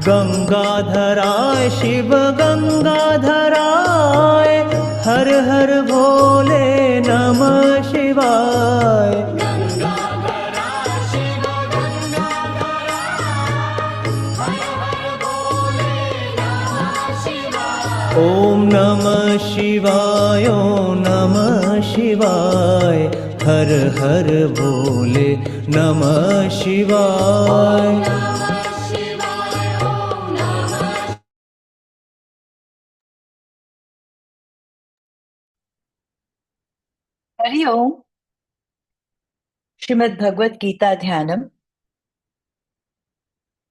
गंगाधराय शिव गंगाधराय, हर हर भोले नमः शिवाय। ओम नमः शिवाय, ओम नमः शिवाय, हर हर भोले नमः शिवाय। हरि ओम। श्रीमद् भगवत गीता ध्यानम्।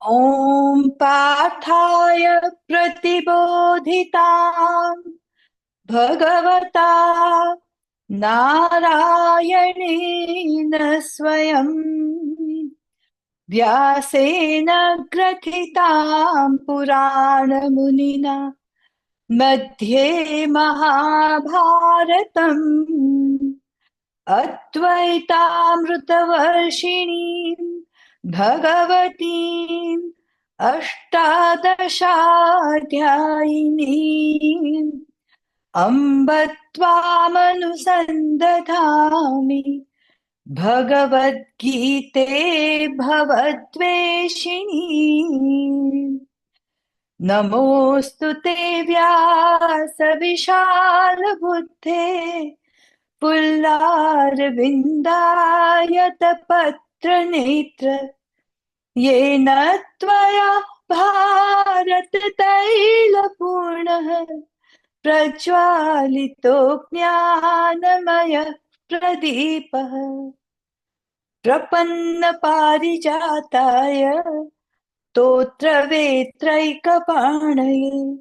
ओम पार्थाय प्रतिबोधिताम् भगवता नारायणेन स्वयं व्यासेन ग्रथिताम् पुराणमुनिना मध्ये महाभारतम् अद्वैतामृतवर्षिणीं भगवतीम् अष्टादशाध्यायिनीम् अम्ब त्वामनुसन्दधामि भगवद्गीते भवद्वेषिणी। नमोऽस्तु ते व्यास विशालबुद्धे पुल्लारविन्दायतपत्रनेत्र येन त्वया भारततैलपूर्णः प्रज्वालितो ज्ञानमयः प्रदीपः। प्रपन्नपारिजाताय स्तोत्रवेत्रैकपाणये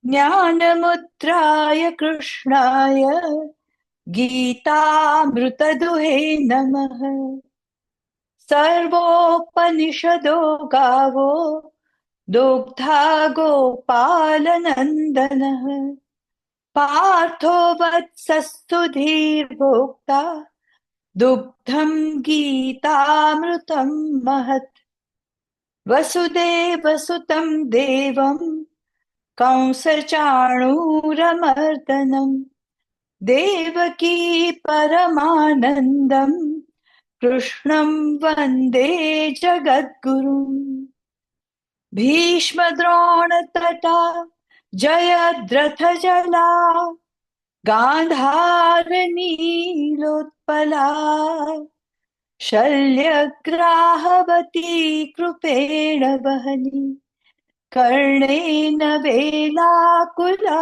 ज्ञानमुद्राय कृष्णाय गीतामृतदुहे नमः। सर्वोपनिषदो गावो दुग्धा गोपालनन्दनः पार्थो वत्सस्तु धीर्भोक्ता दुग्धं गीतामृतं महत्। वसुदेवसुतं देवं कंसचाणूरमर्दनं देवकी परमानन्दं कृष्णं वन्दे जगद्गुरुम्। भीष्मद्रोणतटा जयद्रथजला गान्धारनीलोत्पला शल्यग्राहवती कृपेण वहनी कर्णेन वेलाकुला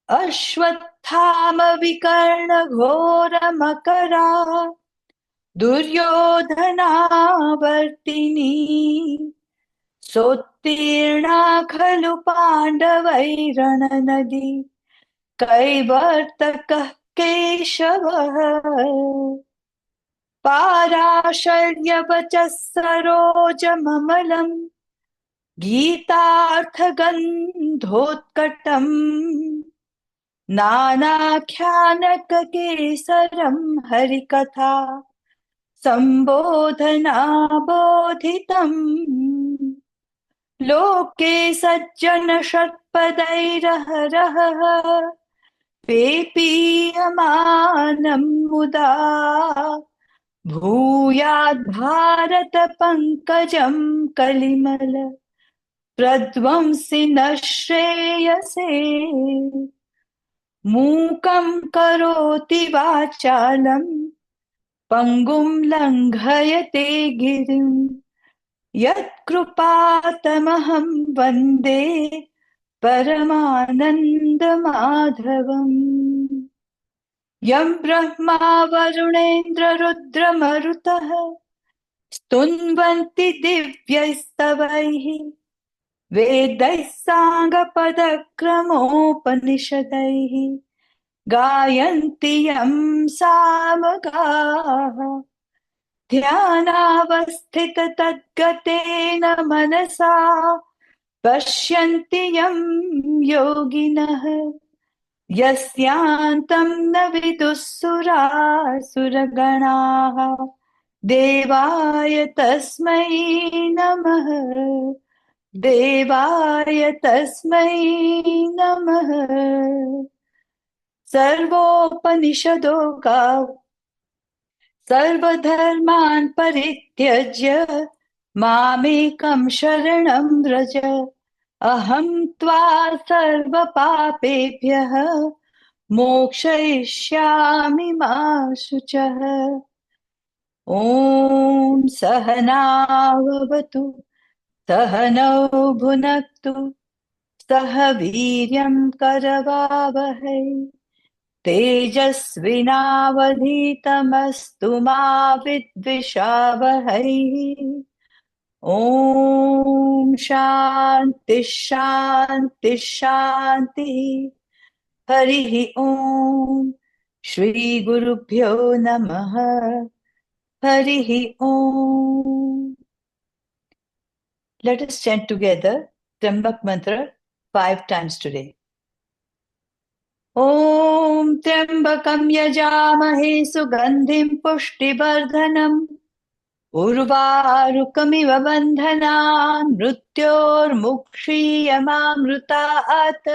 अश्वत्थामविकर्णघोरमकरा दुर्योधनावर्तिनी सोत्तीर्णा खलु पाण्डवैरणनदी कैवर्तकः केशवः पाराशर्यवचः सरोजममलम् गीतार्थगन्धोत्कटम् नानाख्यानककेसरं हरिकथा सम्बोधनाबोधितम्। लोके सज्जनषट्पदैरहरः पेपीयमानं मुदा भूयाद् पंकजं कलिमल प्रध्वंसि न श्रेयसे। मूकं करोति वाचालं पंगुं लंघयते गिरिं यत्कृपातमहं वन्दे परमानन्दमाधवम्। यं ब्रह्मा वरुणेन्द्ररुद्रमरुतः स्तुन्वन्ति दिव्यैस्तवैः वेदैः साङ्गपदक्रमोपनिषदैः गायन्ति यं सामगाः ध्यानावस्थिततद्गतेन मनसा पश्यन्ति यं योगिनः यस्यान्तं न विदुः सुरासुरगणाः देवाय तस्मै नमः। देवाय तस्मै नमः। सर्वोपनिषदो गाव सर्वधर्मान् परित्यज्य मामेकं शरणं व्रज। अहं त्वा सर्वपापेभ्यः मोक्षयिष्यामि मा शुचः। ॐ सहनाववतु सहनौ भुनक्तु सह वीर्यं करवावहै तेजस्विनावधीतमस्तु मा विद्विषावहै। ॐ शान्ति शान्ति शान्तिः। हरिः ॐ श्रीगुरुभ्यो नमः। हरिः ॐ। Let us chant together Trambak mantra 5 times today. ॐ त्र्यम्बकं यजामहे सुगन्धिं पुष्टिवर्धनम् उर्वारुकमिव बन्धनान् मृत्योर्मुक्षीयमामृतात्।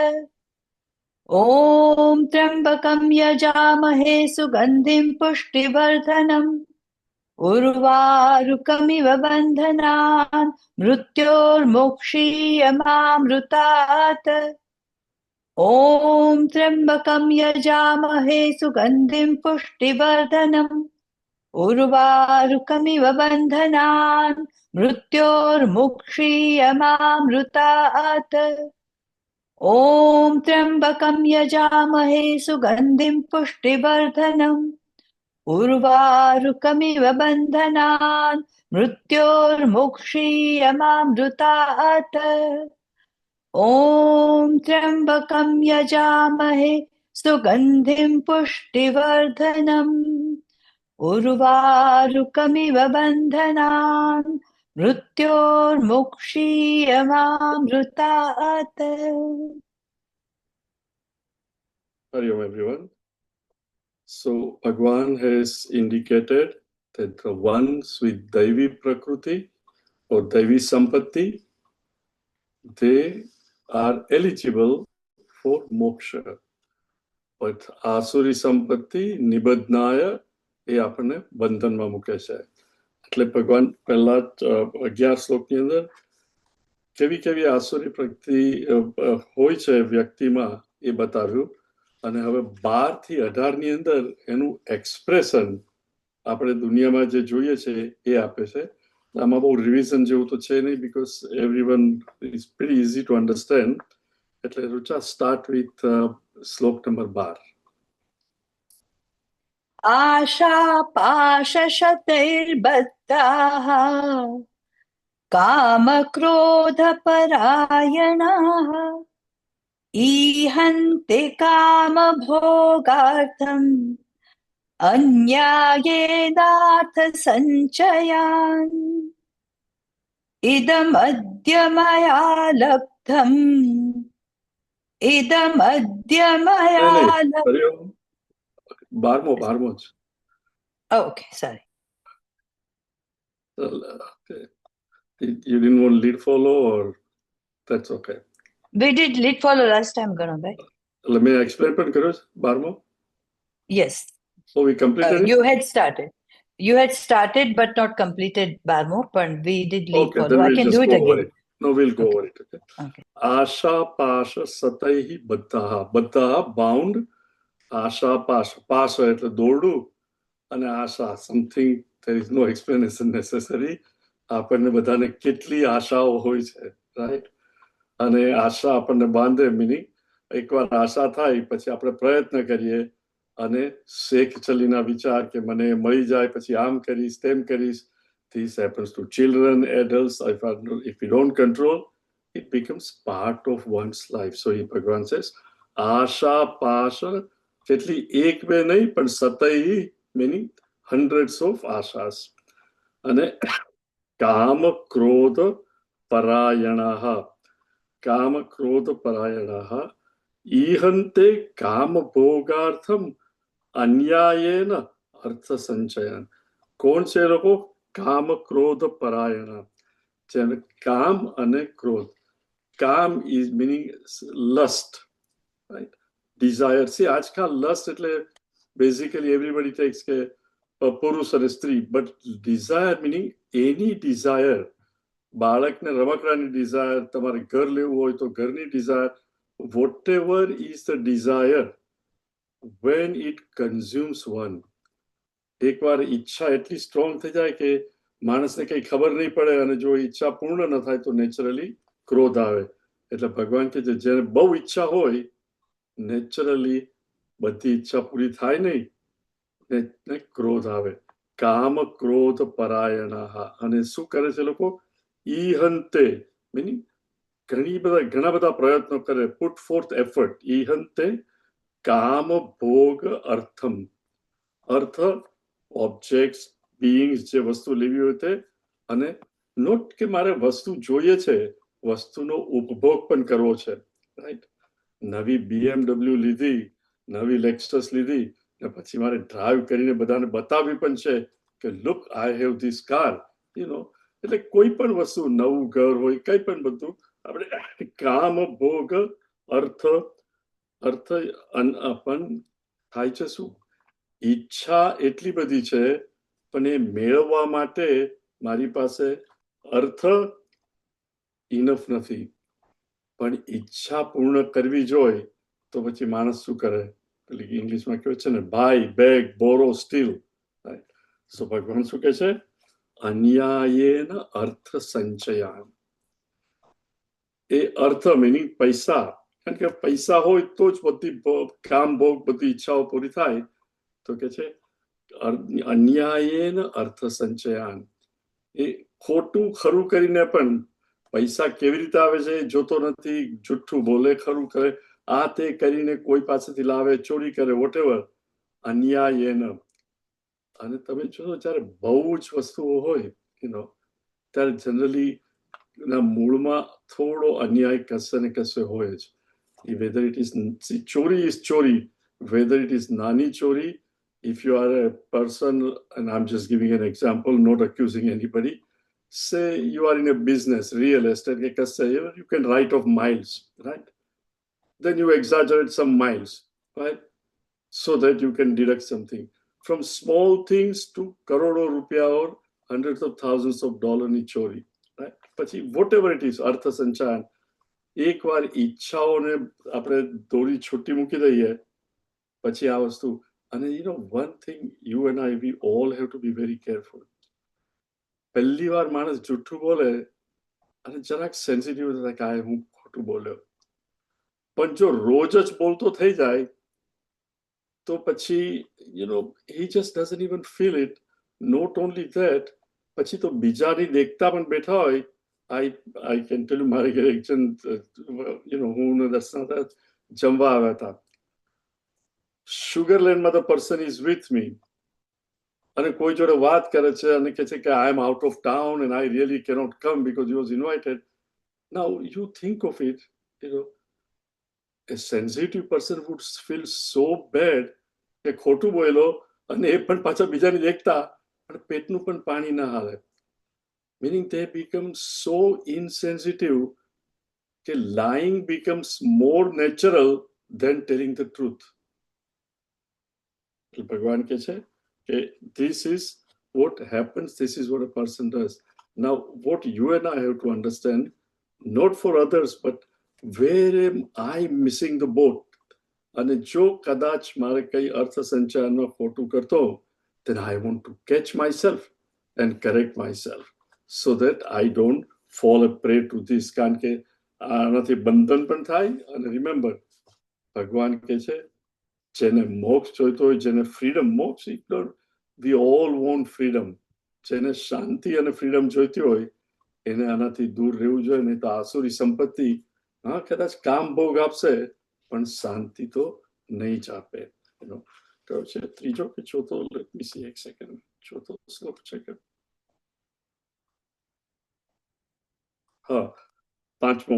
ॐ त्र्यम्बकं यजामहे सुगन्धिं पुष्टिवर्धनम् उर्वारुकमिव बन्धनान् मृत्योर्मुक्षीयमामृतात्। ॐ त्र्यम्बकं यजामहे सुगन्धिं पुष्टिवर्धनम् उर्वारुकमिव बन्धनान् मृत्योर्मुक्षीयमामृतात्। ॐ त्र्यम्बकं यजामहे सुगन्धिं पुष्टिवर्धनम् उर्वारुकमिव बन्धनान् मृत्योर्मुक्षीयमामृतात्। ॐ त्र्यम्बकं यजामहे सुगन्धिं पुष्टिवर्धनम् उर्वारुकमिव बन्धनान् मृत्योर्मुक्षीयमामृतात्। Hari Om, everyone. So Bhagwan has indicated that the ones with Daivi Prakriti or Daivi Sampatti, they are eligible for moksha. But Asuri Sampatti, Nibadnaya, એ આપણને બંધનમાં મૂકે છે. એટલે ભગવાન પહેલા 11 શ્લોકની અંદર કેવી કેવી આસુરી પ્રકૃતિ હોય છે વ્યક્તિમાં એ બતાવ્યું, અને હવે 12 થી 18 ની અંદર એનું એક્સપ્રેશન આપણે દુનિયામાં જે જોઈએ છે એ આપે છે. આમાં બહુ રિવિઝન જેવું તો છે નહીં, because everyone is pretty easy to understand. એટલે રુચા સ્ટાર્ટ વિથ શ્લોક નંબર 12. आशापाशशतैर्बद्धाः कामक्रोधपरायणाः ईहन्ति कामभोगार्थम् अन्यायेनार्थसञ्चयान्। इदमद्य मया लब्धम् इदमद्य मया लब्धम्। 12મો જ. Okay, sorry. Okay. You didn't want lead follow, or that's okay? We did lead follow last time, Ganabhai. Let me explain પણ કર્યો છે 12મો. Yes. So we completed it? You had started. You had started but not completed Barmo, but we did lead Okay, follow. then I we'll can just do it go over again. it. No, we'll go Okay. over it. Okay. Okay. Asha pasha sataihi baddhaha. Baddhaha bound. Asha pasha. Pasha એટલે દોરડું, અને આશા something, there is no explanation necessary. આપણને બધાને કેટલી આશાઓ હોય છે, right? અને આશા આપણને બાંધે, મિનિંગ એકવાર આશા થાય પછી આપણે પ્રયત્ન કરીએ અને શેખ ચલીના વિચાર કે મને મળી જાય પછી આમ કરીશ તેમ કરીશ. This happens to children, adults. If you don't control, it becomes part of one's life. So Bhagavan says, Asha Pasha, કેટલી એક બે નહીં પણ સતઈ, meaning hundreds of ashas. અને કામ ક્રોધ પરાયણાહ, કામ ક્રોધ પરાયણાહ ઈહંતે કામ ભોગાર્થમ અન્યાયેન અર્થ સંચયન. કોણ છે લોકો? કામ ક્રોધ પરાયણ. જેમ કામ અને ક્રોધ. કામ is meaning lust, right, desire. See આજકાલ લસ્ટ એટલે બેઝિકલી એવરીબડી ટેક્સ કે પુરુષ અને સ્ત્રી, બટ ડિઝાયર મીનિંગ એની ડિઝાયર. બાળકને રમકડાની ડિઝાયર, તમારે ઘર લેવું હોય તો ઘરની desire, what ever is ડિઝાયર, when it consumes one. એકવાર ઈચ્છા એટલી સ્ટ્રોંગ થઈ જાય કે માણસને કઈ ખબર નહીં પડે, અને જો ઈચ્છા પૂર્ણ ન થાય તો નેચરલી ક્રોધ આવે. એટલે ભગવાન કે જેને બહુ ઈચ્છા હોય, નેચરલી બધી ઈચ્છા પૂરી થાય નહીં ને ક્રોધ આવે. કામ ક્રોધ પરાયણા. અને શું કરે છે લોકો? ઈહંતે મીનિંગ ઘણા બધા પ્રયત્નો કરે, પુટ ફોર્થ એફર્ટ. ઈહંતે કામ ભોગ અર્થમ. અર્થ ઓબ્જેક્ટ્સ, બીઈંગ્સ, જે વસ્તુ લેવી હોય તે, અને નોટ કે મારે વસ્તુ જોઈએ છે, વસ્તુનો ઉપભોગ પણ કરવો છે, રાઈટ. નવી BMW લીધી, નવી લેક્સસ લીધી, ને પછી મારે ડ્રાઈવ કરીને બધાને બતાવવી પણ છે કે look, I have this car, you know. એટલે કોઈ પણ વસ્તુ, નવું ઘર હોય, કઈ પણ બધું આપણે કામ ભોગ અર્થ પણ થાય છે. શું ઈચ્છા એટલી બધી છે, પણ એ મેળવવા માટે મારી પાસે અર્થ ઇનફ નથી. પણ ઈચ્છા પૂર્ણ કરવી જોઈએ તો પછી માણસ શું કરે? એટલે ઇંગ્લિશમાં કહેવાય છે ને, બાય, બેગ, બોરો, સ્ટીલ. સો ભગવાન શું કહે છે? અન્યાયેન અર્થ સંચયાન. એ અર્થ મીનિંગ પૈસા, કારણ કે પૈસા હોય તો જ બધી કામ ભોગ, બધી ઈચ્છાઓ પૂરી થાય. તો કે છે અન્યાયેન અર્થ સંચયાન. એ ખોટું ખરું કરીને પણ પૈસા કેવી રીતે આવે છે જોતો નથી, જુઠ્ઠું બોલે, ખરું કરે, આ તે કરીને કોઈ પાસેથી લાવે, ચોરી કરે, વોટેવર. અન્યાયેન. અને તમે જો જયારે બહુ જ વસ્તુઓ હોય, ત્યારે જનરલી ના મૂળમાં થોડો અન્યાય કશે ને કશે હોય જ. વેધર ઇટ ઇઝ ચોરી ઇઝ ચોરી, whether it is nani chori. If you are a person, and I'm just giving an example, not accusing anybody, say you are in a business, real estate, you can write off miles, right? Then you exaggerate some miles, right? So that you can deduct something. From small things to crore rupiah or hundreds of thousands of dollars ni chori, right? But whatever it is, artha sanchayan. એકવાર ઈચ્છાઓને આપણે દોરી છૂટી મૂકી દઈએ પછી આ વસ્તુ. અને one thing, you and I, we all have to be very careful. પહેલી વાર માણસ જૂઠું બોલે અને જરાક સેન્સિટિવ થાય કે આ હું ખોટું બોલ્યો, પણ જો રોજ જ બોલતો થઈ જાય તો પછી he just doesn't even feel it. Not only that, પછી તો બીજાની દેખતા પણ બેઠા હોય. I can tell you, મારી એક જણ હું દર્શના જમવા આવ્યા હતા. સુગરલેન્ડમાં the person is with me, અને કોઈ જોડે વાત કરે છે અને કહે છે કે I am out of town and I really cannot come because you was invited. Now you think of it, a sensitive person would feel so bad કે ખોટું બોલ્યો અને એ પણ પાછા બીજાને દેખતા પણ પેટનું પણ પાણી ના હાલે. Meaning they become so insensitive that lying becomes more natural than telling the truth. Bhagwan ke che, this is what happens, this is what a person does. Now, what you and I have to understand, not for others, but where am I missing the boat? And jo kadach mare kai artha sanchayano khotu karto, then I want to catch myself and correct myself, so that I don't fall a prey to this. કારણ કે આનાથી બંધન પણ થાય. અને remember, ભગવાન કહે છે જેને મોક્ષ જોઈતો હોય, જેને ફ્રીડમ, મોક્ષ, વી ઓલ વોન્ટ ફ્રીડમ. જેને શાંતિ અને ફ્રીડમ જોઈતી હોય એને આનાથી દૂર રહેવું જોઈએ. નહીં તો આસુરી સંપત્તિ કદાચ કામ ભોગ આપશે પણ શાંતિ તો નહીં જ આપે. ત્રીજો કે ચોથો, લેટ મી સી, એક સેકન્ડ, ચોથો શ્લોક છે કે પાંચમો,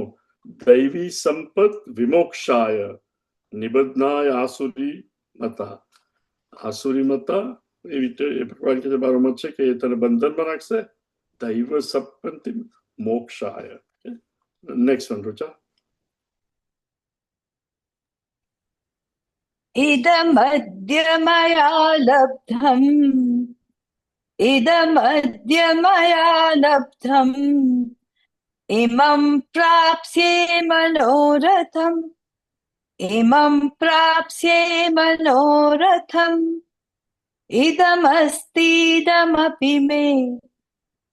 દૈવી સંપત વિમોક્ષાય નિબદ્ધાય આસુરી મતા. આસુરી મતા એવી ભગવાન કે મારો મત છે કે એ તને બંધનમાં રાખશે. દૈવ સંપત્તિ मोक्षाय. Okay? Next one, Rucha. इदमद्य मया लब्धम् इदमद्य मया लब्धम् इमं प्राप्स्ये मनोरथम् इमं प्राप्स्ये मनोरथम् इदमस्तीदमपि मे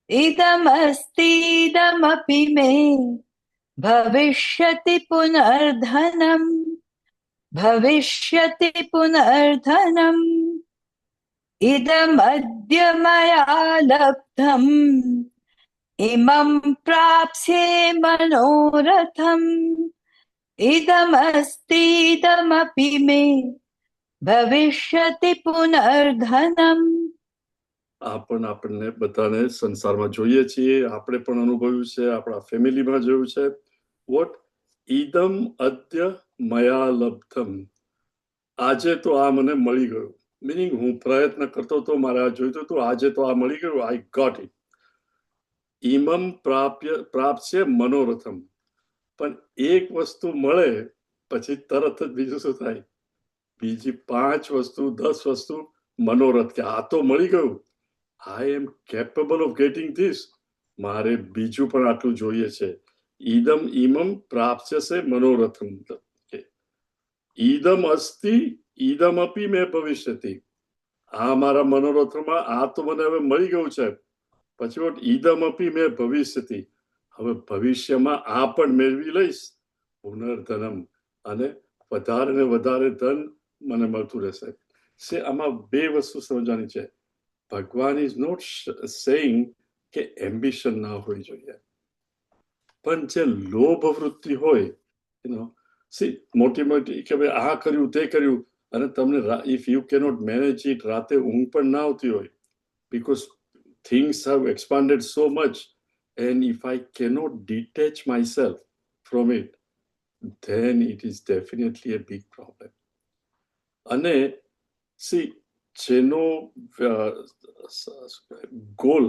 इदमस्तीदमपि मे भविष्यति पुनर्धनम् भविष्यति पुनर्धनम् इदमद्य मया लब्धम् इमं प्राप्स्ये मनोरथम् इदमस्तीदमपि मे ભવિષ્યતિ પુનર્ધનમ. આપણને બધાને સંસારમાં જોઈએ છીએ, આપણે પણ અનુભવ્યું છે, આપણા ફેમિલીમાં જોયું છે. વોટ ઈદમ અદ્ય મયા લબ્ધમ, આજે તો આ મને મળી ગયું. મીનિંગ હું પ્રયત્ન કરતો હતો, મારે આ જોઈતું હતું, આજે તો આ મળી ગયું. I got it. ઈમમ પ્રાપ્ય મનોરથમ. પણ એક વસ્તુ મળે પછી તરત જ બીજું શું થાય? બીજી 5 વસ્તુ 10 વસ્તુ મનોરથ, કે આ તો મળી ગયું, આઈ એમ કેપેબલ ઓફ ગેટિંગ ધીસ, મારે બીજું પણ આટલું જોઈએ છે. ઈદમ ઈમમ પ્રાપ્સ્યસે મનોરથમ. ઈદમ અસ્તિ ઈદમપી મે ભવિષ્યતિ. આ મારા મનોરથમાં આ તો મને હવે મળી ગયું છે. પછી વોટ ઈદમપી મે ભવિષ્યતિ, હવે ભવિષ્યમાં આ પણ મેળવી લઈશ. પુનર્ધનમ, અને વધારે ને વધારે ધન મને મળતું રહેશે. આમાં 2 વસ્તુ સમજવાની છે. ભગવાન ઇઝ નોટ સેઇંગ કે એમ્બિશન ના હોવી જોઈએ, પણ જે લોભ વૃત્તિ હોય, મોટી મોટી કે ભાઈ આ કર્યું તે કર્યું, અને તમને if you cannot manage it, રાતે ઊંઘ પણ ના આવતી હોય, because things have expanded so much, and if I cannot detach myself from it, then it is definitely a big problem. અને જેનો ગોલ,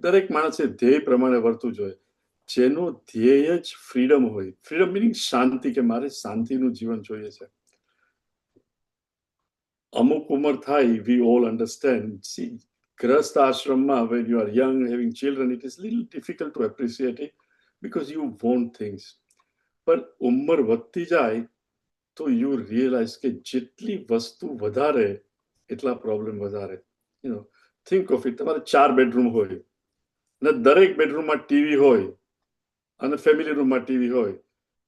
દરેક માણસે ધ્યેય પ્રમાણે વર્તવું જોઈએ. જેનો ધ્યેય જ ફ્રીડમ હોય, ફ્રીડમ મિનિંગ શાંતિ, કે મારે શાંતિનું જીવન જોઈએ છે. અમુક ઉંમર થાય, we all understand. ગ્રસ્ત આશ્રમમાં, when you are young, having children, it is little difficult to appreciate it because you want things. પણ ઉંમર વધતી જાય તો you realize કે જેટલી વસ્તુ વધારે એટલા પ્રોબ્લેમ વધારે. think of it, તમારે 4 બેડરૂમ હોય અને દરેક બેડરૂમમાં ટીવી હોય અને ફેમિલી રૂમમાં ટીવી હોય.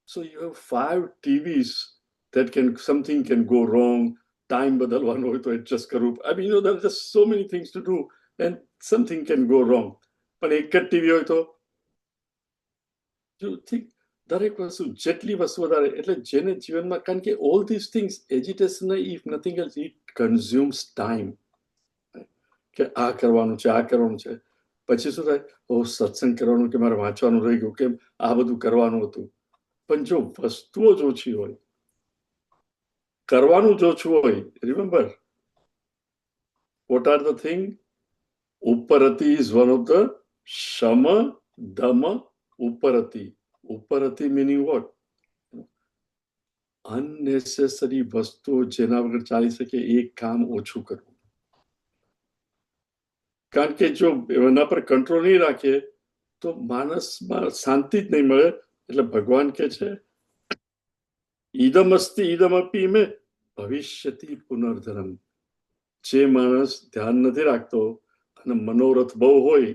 So you have 5 TVs that something can go wrong. Time બદલવાનો હોય તો એડજસ્ટ કરવું. I mean, there are just so many things to do and something can go wrong. પણ એક જ ટીવી હોય તો you think દરેક વસ્તુ, જેટલી વસ્તુ વધારે, એટલે જેને જીવનમાં, કારણ કે all these things, agitation, if nothing else, it consumes time. કે આ કરવાનું છે, આ કરવાનું છે, પછી શું થાય? સત્સંગ કરવાનું, કે મારે વાંચવાનું રહી ગયું, કે આ બધું કરવાનું હતું. પણ જો વસ્તુઓ જ ઓછી હોય, કરવાનું જ ઓછું હોય, remember what are the thing? ઉપરતી ઇઝ વન ઓફ ધ શમ ધમ ઉપરતી. ઉપરતી meaning what? unnecessary વસ્તુઓ જેના વગર ચાલી શકે એ કામ ઓછું કરવું. કારણ કે જો એના પર કંટ્રોલ નહીં રાખીએ તો માણસમાં શાંતિ જ નહીં મળે. એટલે ભગવાન કે છે ઈદમ અસ્તિ ઈદમપી મે ભવિષ્યતિ પુનર્ધનમ. જે માણસ ધ્યાન નથી રાખતો અને મનોરથ બહુ હોય,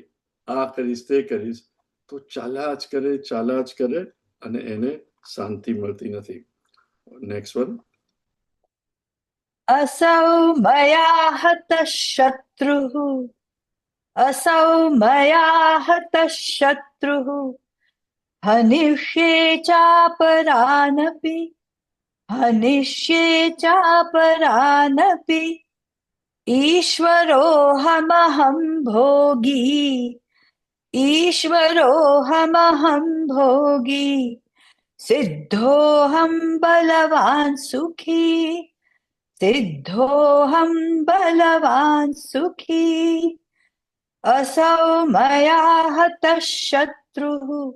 આ કરીશ તે કરીશ, તો ચાલ્યા જ કરે અને એને શાંતિ મળતી નથી. Next one. असौ मया हतः शत्रुः असौ मया हतः शत्रुः हनिष्ये चापरानपि ईश्वरोऽहमहं भोगी सिद्धोऽहं बलवान् सुखी असौ मया हतः शत्रुः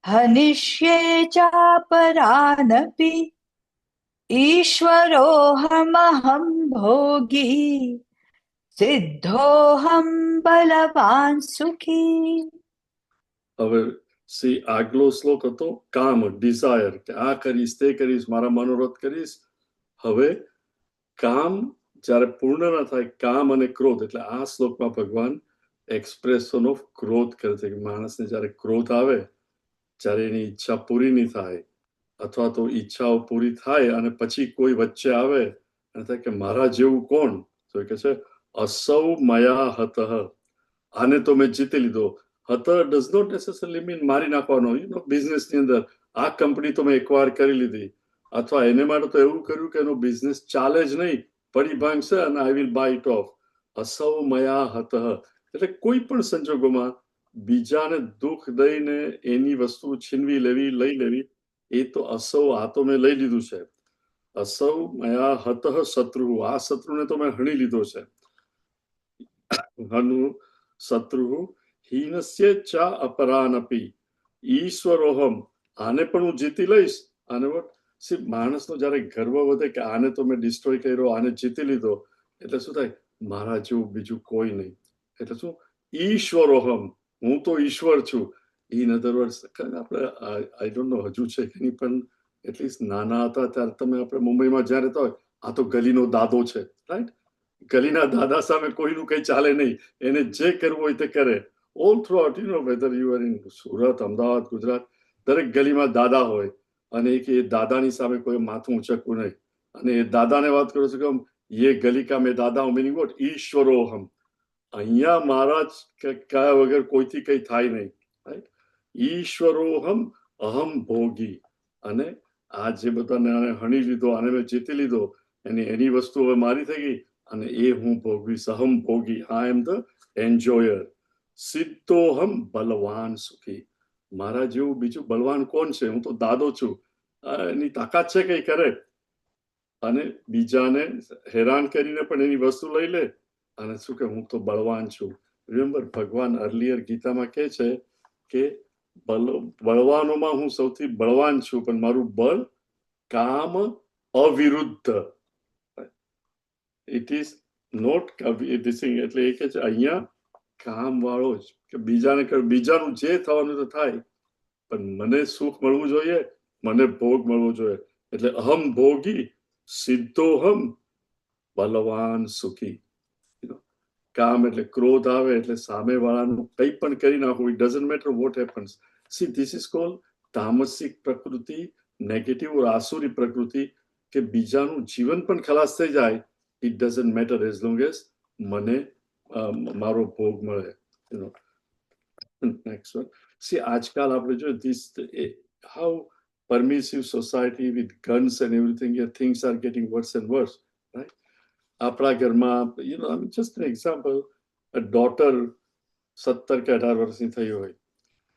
हनिष्ये चापरानपि ईश्वरोऽहमहं भोगी सिद्धोऽहं बलवान् सुखी. હવે સી આગલો શ્લોક હતો કામ, ડિઝાયર, કે આ કરીશ તે કરીશ, મારા મનોરથ કરીશ. હવે કામ જ્યારે પૂર્ણ ન થાય, કામ અને ક્રોધ, એટલે આ શ્લોકમાં ભગવાન એક્સપ્રેશન ઓફ ક્રોધ કરે છે કે માણસને જ્યારે ક્રોધ આવે, જ્યારે એની ઈચ્છા પૂરી નહીં થાય, અથવા તો ઈચ્છાઓ પૂરી થાય અને પછી કોઈ વચ્ચે આવે અને થાય કે મારા જેવું કોણ, તો એ કહે છે અસૌ મયા હતઃ, આને તો મેં જીતી લીધો. હત ડઝ નોટ નેસેસરલી મીન મારી નાખવાનો. બિઝનેસની અંદર આ કંપની તો મેં એકવાર કરી લીધી, અથવા એને માટે તો એવું કર્યું કે એનો બિઝનેસ ચાલે જ નહીં, પડી ભાંગશે અને I will buy it off. અસૌ મયા હતઃ એટલે કોઈ પણ સંજોગોમાં બીજાને દુઃખ દઈને એની વસ્તુ છીનવી લેવી, લઈ લેવી, એ તો અસૌ, આ તો મેં લઈ લીધું છે. અસૌ મયા હતઃ શત્રુ, આ શત્રુને તો મેં હણી લીધો છે. હનુ શત્રુ હીનસ્ય ચા અપરાનપી ઈશ્વરોહમ, આને પણ હું જીતી લઈશ. અને માણસનો જયારે ગર્વ વધે કે આને તો મેં ડિસ્ટ્રોય કર્યો, આને જીતી લીધો, એટલે શું થાય, મારા જેવું બીજું કોઈ નહીં. એટલે શું, ઈશ્વરોહમ, હું તો ઈશ્વર છું. ઇન અધર વર્ડ્સ, આપણે આઈ ડોન્ટ નો હજુ છે કે નહીં, પણ એટલીસ્ટ નાના હતા ત્યારે તમે આપણે મુંબઈમાં જ્યાં રહેતા હોય, આ તો ગલીનો દાદો છે, રાઈટ? ગલીના દાદા સામે કોઈનું કઈ ચાલે નહીં, એને જે કરવું હોય તે કરે. All through out, whether you are in Surat, Ahmedabad, Gujarat, દરેક ગલીમાં દાદા હોય, અને એ દાદાની સામે કોઈ માથું ઉંચકવું નહીં. અને એ દાદાને વાત કરો છો કે યે ગલી કા મેં દાદા હું, મીનિંગ વોટ, ઈશ્વરોહમ, અહીંયા મારા કયા વગર કોઈથી કઈ થાય નહીં, રાઈટ? ઈશ્વરોહમ અહમ ભોગી, અને આ જે બધાને હણી લીધો, આને મેં જીતી લીધો, એની વસ્તુ હવે મારી થઈ ગઈ, અને એ હું ભોગવીશ. અહમ ભોગી, આઈ એમ ધ એન્જોયર. સિદ્ધોહમ બલવાન સુખી, મારા જેવું બીજું બલવાન કોણ છે? હું તો દાદો છું, એની તાકાત છે કઈ કરે, અને બીજાને હેરાન કરીને પણ એની વસ્તુ લઈ લે, અને શું કે હું તો બળવાન છું. રિમેમ્બર, ભગવાન અર્લિયર ગીતામાં કહે છે કે બળવાનોમાં હું સૌથી બળવાન છું, પણ મારું બળ કામ અવિરુદ્ધ. ઇટ ઇઝ નોટ એટલે એ કે છે અહીંયા કામ વાળો જ, કે બીજાને બીજાનું જે થવાનું તો થાય, પણ મને સુખ મળવું જોઈએ, મને ભોગ મળવો જોઈએ. એટલે અહમ ભોગી સિદ્ધોહમ બલવાન સુખી. કામ એટલે ક્રોધ આવે એટલે સામે વાળાનું કંઈ પણ કરી નાખવું, it doesn't matter what happens. See this is called તામસિક પ્રકૃતિ, નેગેટિવ આસુરી પ્રકૃતિ, કે બીજાનું જીવન પણ ખલાસ થઈ જાય, it doesn't matter as long as મને મારો ભોગ મળે. નેક્સ્ટ વન, સી આજકાલ આપણે જો this how permissive society with guns and everything, here things are getting worse and worse, right? આપણા ઘરમાં, I mean, just an example, a daughter 17 કે 18 વર્ષની થઈ હોય,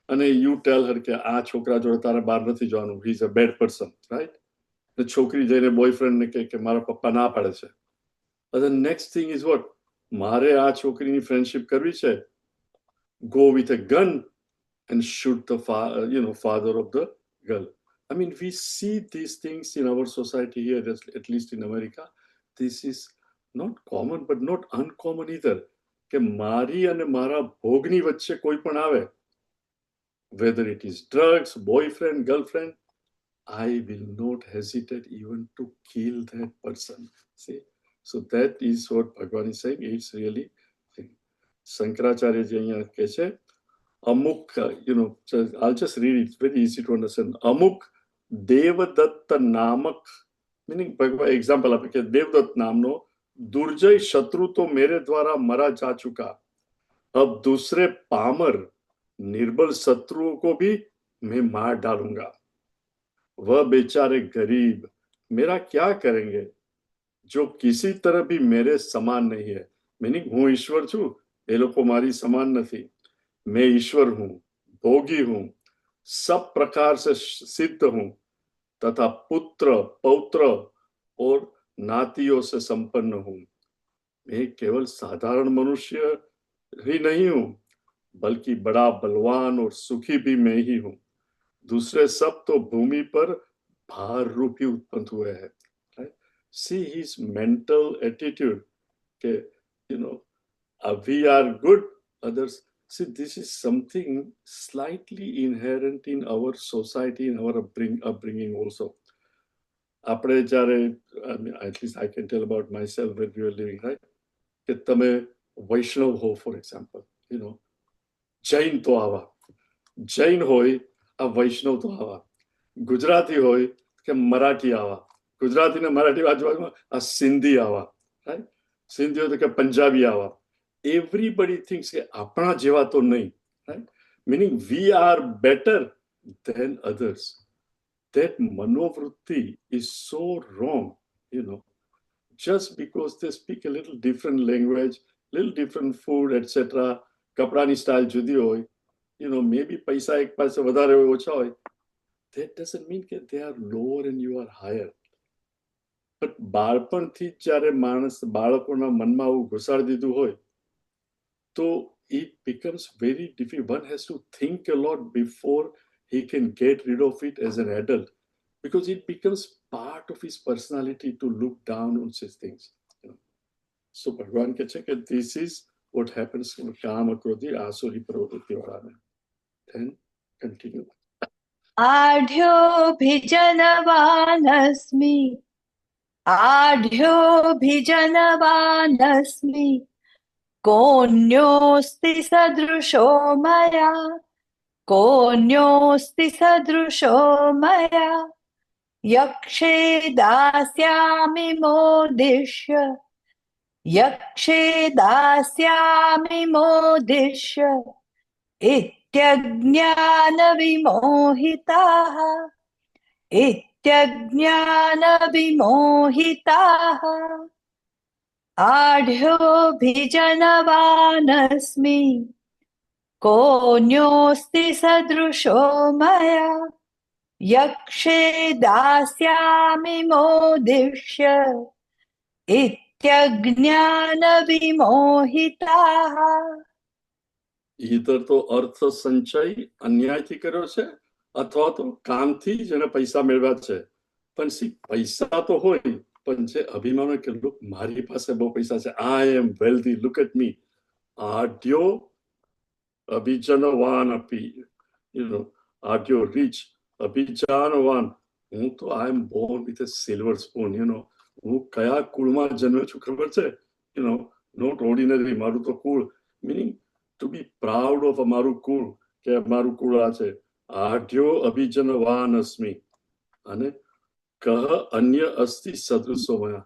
અને you tell her કે આ છોકરા જોડે તારે બહાર નથી જવાનું, he is a bad person, right? ને છોકરી જઈને બોયફ્રેન્ડ ને કહે કે મારા પપ્પા ના પાડે છે. The next thing is what? મારે આ છોકરીની ફ્રેન્ડશિપ કરવી છે, go with a gun and shoot the father of the girl. I mean, we see these things in our society here, at least in America. This is not common, but not uncommon either. કે મારી અને મારા ભોગની વચ્ચે કોઈ પણ આવે, whether it is drugs, boyfriend, girlfriend, I will not hesitate even to kill that person. See? So that is what Bhagavan is saying. It's really, Shankaracharya ji અહીંયા કહે છે, અમુક, I'll just read it, it's very easy to understand. અમુક Devdatt નામક, meaning भगवान example आपे कि देवदत्त नामनो दुर्जय शत्रु तो मेरे द्वारा मरा जा चुका, अब दूसरे पामर निर्बल शत्रुओं को भी मैं मार डालूंगा, वह बेचारे गरीब मेरा क्या करेंगे जो किसी तरह भी मेरे समान नहीं है. मीनिंग હું ઈશ્વર છું, એ લોકો મારી સમાન નથી. मैं ईश्वर हूं, भोगी हूं, सब प्रकार से सिद्ध हूं, तथा पुत्र, पौत्र और नातियों से संपन्न हूं. मैं केवल साधारण मनुष्य ही नहीं हूं, बल्कि बड़ा बलवान और सुखी भी मैं ही हूं, दूसरे सब तो भूमि पर भार रूप ही उत्पन्न हुए हैं. Right? See his mental attitude. Okay, you know, we are good, others. See, this is something slightly inherent in our society, in our upbringing also. આપણે જ્યારે at least I can tell about myself when we were living, right? કે તમે વૈષ્ણવ હો, for example, Jain તો આવા, જૈન હોય આ વૈષ્ણવ તો આવા, ગુજરાતી હોય કે મરાઠી આવા, ગુજરાતી ને મરાઠી આજુબાજુમાં આ સિંધી આવા, રાઈટ? સિંધી હોય તો કે પંજાબી આવા. એવરીબડી થિંક્સ કે આપણા જેવા તો નહીં, right? Meaning we are better than others. That manovritti is so wrong, just because they speak a little different language, little different food, etc. કપડાની સ્ટાઇલ જુદી હોય, maybe પૈસા એક પાસે વધારે હોય, ઓછા હોય. That doesn't mean that they are lower and you are higher. But બાળપણથી જ્યારે માણસ બાળકોના મનમાં આવું ઘુસાડી દીધું હોય, તો it becomes very difficult. One has to think a lot before he can get rid of it as an adult, because it becomes part of his personality to look down on such things. So Bhagwan કહે છે કે this is what happens in કામ ક્રોધી આસુરી પ્રવૃત્તિ વાળાને. Then continue. आढ्योऽभिजनवानस्मि आढ्योऽभिजनवानस्मि कोऽन्योऽस्ति सदृशो मया कोऽन्योऽस्ति सदृशो मया यक्षे दास्यामि मोदिष्य यक्षे दास्यामि मोदिष्य इत्यज्ञानविमोहिताः इत्यज्ञानविमोहिताः आढ्योऽभिजनवानस्मि कोऽन्योऽस्ति सदृशो मया यक्षे दास्यामि मोदिष्य इत्यज्ञानविमोहिताः. ઈધર તો અર્થ સંચય અન્યાયથી કર્યો છે, અથવા તો કામથી જેને પૈસા મેળવ્યા છે. પણ પૈસા તો હોય, પણ જે અભિમાન હોય કે લુક મારી પાસે બહુ પૈસા છે, I am wealthy, look at me. આઢ્યો અભિજનવાન અપી, આઢ્યો રીચ, અભિજાનવાન, હું તો I am born with a silver spoon. હું કયા કુળમાં જન્મ્યો છું ખબર છે? નોટ ઓર્ડિનરી, મારું તો કુળ. Meaning to be proud of અમારું કુળ, કે અમારું કુળ આ છે. આઢ્યો અભિજનવાન અસ્મિ, અને કહ અન્ય અસ્તિ સદૃશો મયા,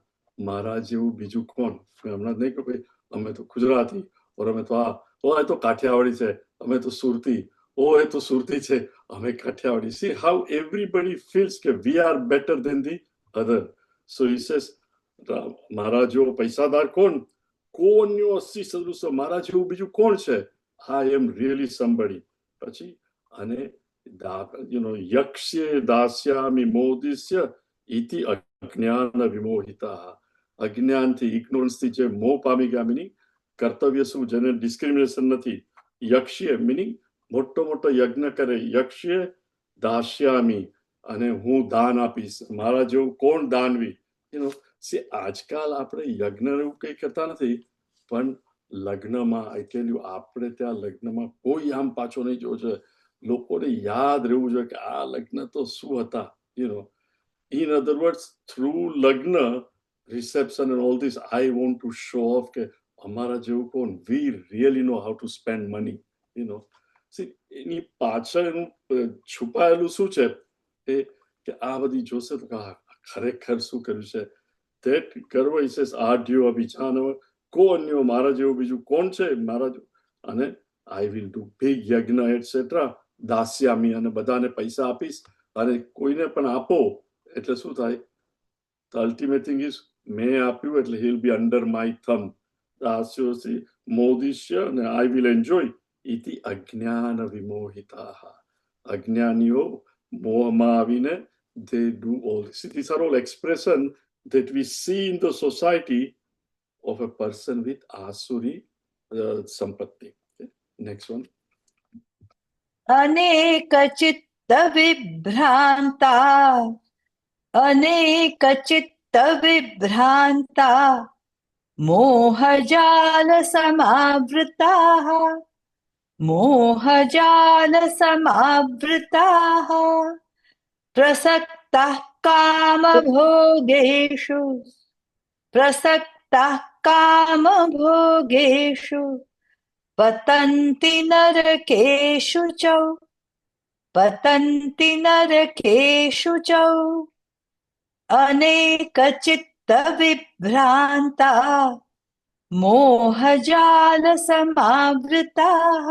મારા જેવું બીજું કોણ? હમણાં નહીં કે ભાઈ અમે તો ગુજરાતી, ઓર અમે તો આ, ઓ એ તો કાઠિયાવાડી છે, અમે તો સુરતી, ઓ એ તો સુરતી છે, અમે Kathiawadi. See how everybody feels કે we are better than the other. So he says, મારા જેવો પૈસાદાર કોણ? કોન્યો અસ્તિ સદૃશો, મારા જેવું બીજું કોણ છે? I am really somebody. પછી અને યક્ષ્ય દાસ્યામિ મોદિસ્ય ઇતિ અજ્ઞાન વિમોહિતા. અજ્ઞાનથી, ઇગ્નોરન્સથી જે મોહ પામી ગયા, મિનિંગ કર્તવ્ય શું, જેને ડિસ્ક્રિમિનેશન નથી. યક્ષ્ય મિનિંગ મોટો મોટો યજ્ઞ કરે, યક્ષ્ય દાસ્યામી, અને હું દાન આપીશ, મારા જેવું કોણ દાનવી? આજકાલ આપણે યજ્ઞ એવું કઈ કરતા નથી, પણ લગ્નમાં આઈ ટેલ યુ, આપણે ત્યાં લગ્નમાં કોઈ આમ પાછો નહીં જોવો જોઈએ. લોકોને યાદ રહેવું જોઈએ કે આ લગ્ન તો શું હતા. In other words, through લગ્ન, reception and all this, I want to show off કે અમારા જેવું કોણ, we really know how to spend money. See, એની પાછળ એનું છુપાયેલું શું છે કે આ બધી જોશે તો ખરેખર શું કર્યું છે. That ગર્વ, he says, આઢ્યો અભિજાનવ, કોન્યો, મારા જેવું બીજું કોણ છે? મારા અને I will do big યજ્ઞ એટસેટ્રા, દાસ્યામી, અને બધાને પૈસા આપીશ, અને કોઈને પણ આપો એટલે શું થાય? The ultimate thing is, મેં આપ્યું એટલે he'll be under my thumb. દાસ્યોસી મોદિષ્ય, અને I will enjoy. ઇતિ અજ્ઞાન વિમોહિતાઃ. અજ્ઞાનીઓ મોહમાં આવીને they do all this. These are all expression that we see in the society of a person with asuri sampatti. Okay? Next one. अनेक चित्त विभ्रांता, अनेक चित्त विभ्रांता, मोहजाल समावृताः, मोहजाल समावृताः, प्रसक्ताः कामभोगेषु, प्रसक्ताः कामभोगेषु, पतन्ति नरकेषु च, पतन्ति नरकेषु च, अनेकचित्त विभ्रांता, मोहजाल समावृताः,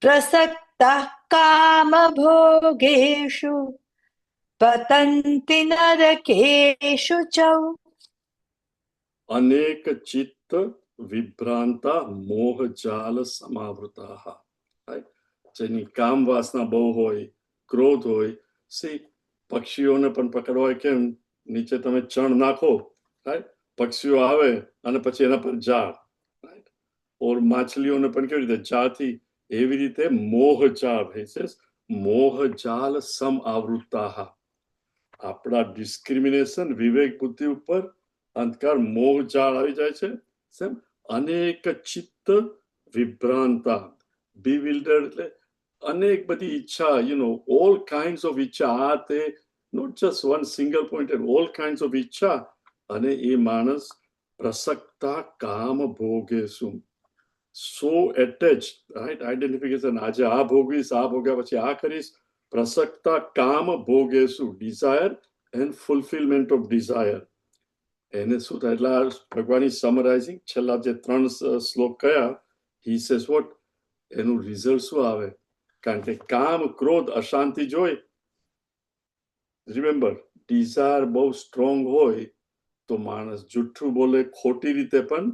प्रसक्ताः कामभोगेषु, पतन्ति नरकेषु च. अनेक चित्त विभ्रांता मोह जाल समावृताः. Right? જેની કામ વાસના બહુ હોય, ક્રોધ હોય, સી પક્ષીઓને પણ પકડવા હોય કેમ નીચે તમે ચણ નાખો, રાઈટ, પક્ષીઓ આવે અને પછી એના પર જાળ, રાઈટ, ઓર માછલીઓને પણ કેવી રીતે જાળથી, એવી રીતે મોહ જાળ, મોહ જાલ સમ આવૃતાહ. આપણા ડિસ્ક્રિમિનેશન વિવેક બુદ્ધિ ઉપર અંધકાર મોહ જાળ આવી જાય છે. સેમ અનેક ચિત્ત વિભ્રાંતા, bewildered એટલે અનેક બધી ઈચ્છા, all kinds of ઈચ્છા, આ તે, not just one single point, all kinds of ઈચ્છા, અને એ માણસ પ્રસક્તા કામ ભોગેશુ, so attached, right, identification, આજે આ ભોગવીશ, આ ભોગ્યા પછી આ કરીશ, પ્રસક્તા કામ ભોગેશુ, desire and fulfillment of desire. એને શું થાય, એટલે ભગવાનની સમરાઇઝિંગ છેલ્લા જે 3 શ્લોક કયા, he says what, એનું રિઝલ્ટ શું આવે, કારણ કે કામ ક્રોધ અશાંતિ જોઈ, રિમેમ્બર ડિઝાયર બહુ સ્ટ્રોંગ હોય તો માણસ જુઠ્ઠું બોલે, ખોટી રીતે પણ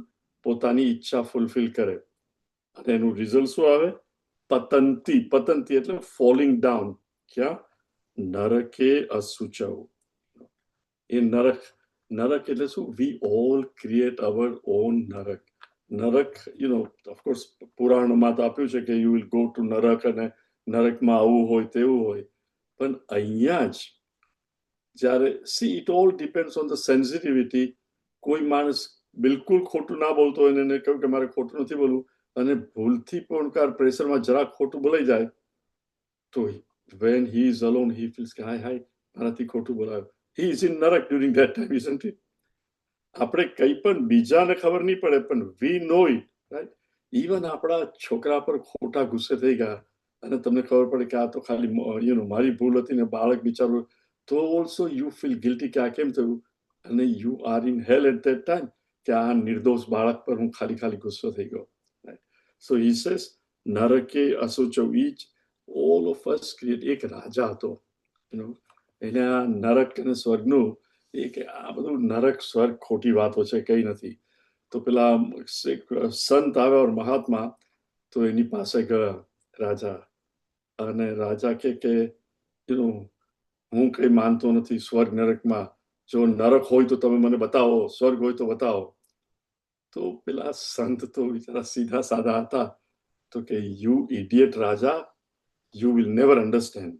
પોતાની ઈચ્છા ફૂલફિલ કરે, અને એનું રિઝલ્ટ શું આવે, પતંતી, પતંતી એટલે ફોલિંગ ડાઉન, ક્યાં, નરકે અસુચવ. એ નરક, નરક એટલે શું, we all create our own નરક. નરક, ઓફકોર્સ પુરાણમાં તો આપ્યું છે કે યુ વિલ ગો ટુ નરક, અને નરકમાં આવું હોય તેવું હોય, પણ અહીંયા જ જ્યારે C it all depends on the sensitivity. કોઈ માણસ બિલકુલ ખોટું ના બોલતો હોય, એને કહ્યું કે મારે ખોટું નથી બોલવું, અને ભૂલથી પણ પ્રેશરમાં જરાક ખોટું બોલાઈ જાય તો when he is alone he feels કે હાય હાય મારાથી ખોટું બોલાયું, he is in નરક during that time, isn't it? આપણે કંઈ પણ બીજાને ખબર નહીં પડે, પણ we know it, right? Even આપણા છોકરા પર ખોટા ગુસ્સે થઈ ગયા અને તમને ખબર પડે કે આ તો ખાલી મારી ભૂલ હતી ને બાળક બિચારું, તો ઓલ્સો યુ ફીલ ગિલ્ટી કે આ કેમ થયું, અને you are in hell at that time કે આ નિર્દોષ બાળક પર હું ખાલી ખાલી ગુસ્સો થઈ ગયો. સો હી સેઝ નરકે અસુચવ, each all of us create. એક રાજા હતો, એને આ નરક અને સ્વર્ગનું, એ કે આ બધું નરક સ્વર્ગ ખોટી વાતો છે, કઈ નથી. તો પેલા સંત આવ્યા મહાત્મા, તો એની પાસે ગયા રાજા, અને રાજા કે હું કઈ માનતો નથી સ્વર્ગ નરકમાં, જો નરક હોય તો તમે મને બતાવો, સ્વર્ગ હોય તો બતાવો. તો પેલા સંત તો બિચારા સીધા સાદા હતા, તો કે you idiot Raja, you will never understand.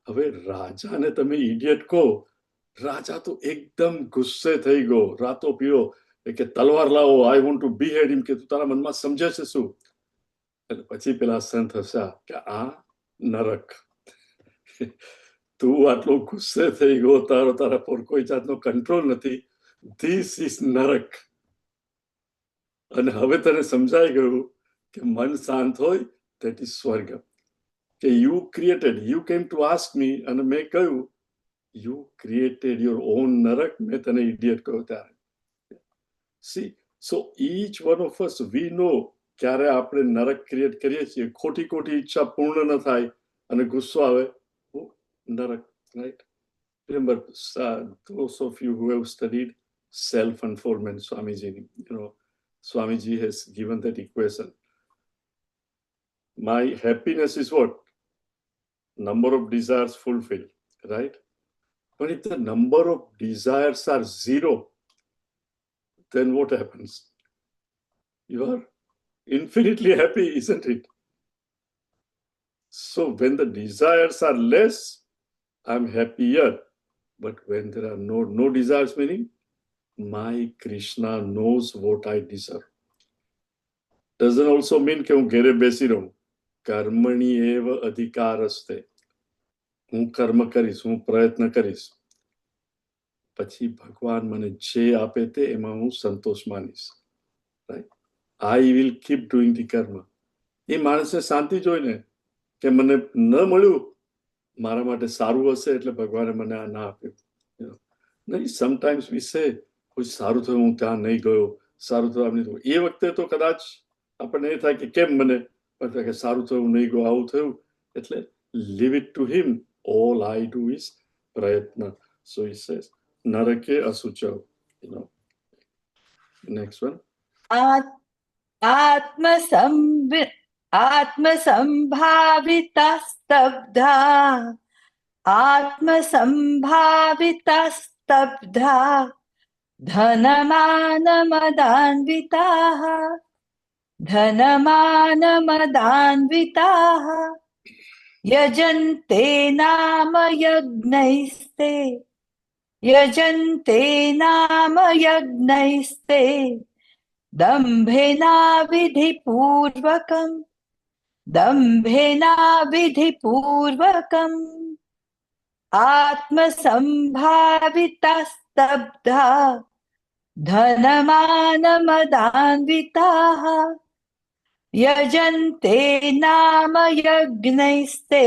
હવે રાજાને તમે ઇડિયટ કહો, રાજા તો એકદમ ગુસ્સે થઈ ગયો, રાતો પીળો, કે તલવાર લાવો, આઈ વોન્ટ ટુ બીહેડ હિમ, કે તું તારા મનમાં સમજે છે શું? એટલે પછી પેલા સંત હસ્યા કે આ નરક, તું આટલો ગુસ્સે થઈ ગયો, તારા પર કોઈ જાતનો કંટ્રોલ નથી, ધીસ ઇઝ નરક. અને હવે તને સમજાઈ ગયું કે મન શાંત હોય ધેટ ઇઝ સ્વર્ગ. કે you created, you came to ask me, અને મેં કહ્યું યુ ક્રિએટેડ યોર ઓન નરક, મેં તને ઇડિયટ કહ્યું ત્યારે. See, so each one of us we know ક્યારે આપણે નરક ક્રિએટ કરીએ છીએ, ખોટી ખોટી ઈચ્છા પૂર્ણ ન થાય અને ગુસ્સો આવે, નરક, right? Remember, those of you who have studied self-unfoldment, Swamiji, Swamiji has given that equation. My happiness is what? Number of desires fulfilled, right? But if the number of desires are 0, then what happens? You are infinitely happy, isn't it? So when the desires are less, I'm happier. But when there are no desires, meaning my Krishna knows what I deserve. Doesn't also mean કે હું ઘરે બેસી રહું. કર્મણી એવ અધિકારસ્તે. હું કર્મ કરીશ, હું પ્રયત્ન કરીશ. પછી ભગવાન મને જે આપે તે એમાં હું સંતોષ માનીશ. Right? I will keep doing the કર્મ. એ માણસને શાંતિ જોઈને કે મને ન મળ્યું, મારા માટે સારું હશે એટલે ભગવાને મને આ ના આપ્યું. નહીં, સમટાઈમ્સ વી સે કોઈ સારું થયું, હું ત્યાં નહીં ગયો, સારું થયું આમ નહીં થયું. એ વખતે તો કદાચ આપણને એ થાય કે કેમ મને, પણ કે સારું થયું, નહીં ગયો, આવું થયું. એટલે leave it to him. All I do is પ્રયત્ન. સો હી સેઝ નરકે અસુચવ. Next one. आत्मसंभाविता स्तब्धा आत्मसंभाविता स्तब्धा धनमानमदान्विताः धनमानमदान्विताः यजन्ते नाम यज्ञैस्ते दम्भेनाविधिपूर्वकम् आत्मसंभाविता स्तब्धा धनमानमदान्विताः यजन्ते नाम यज्ञैस्ते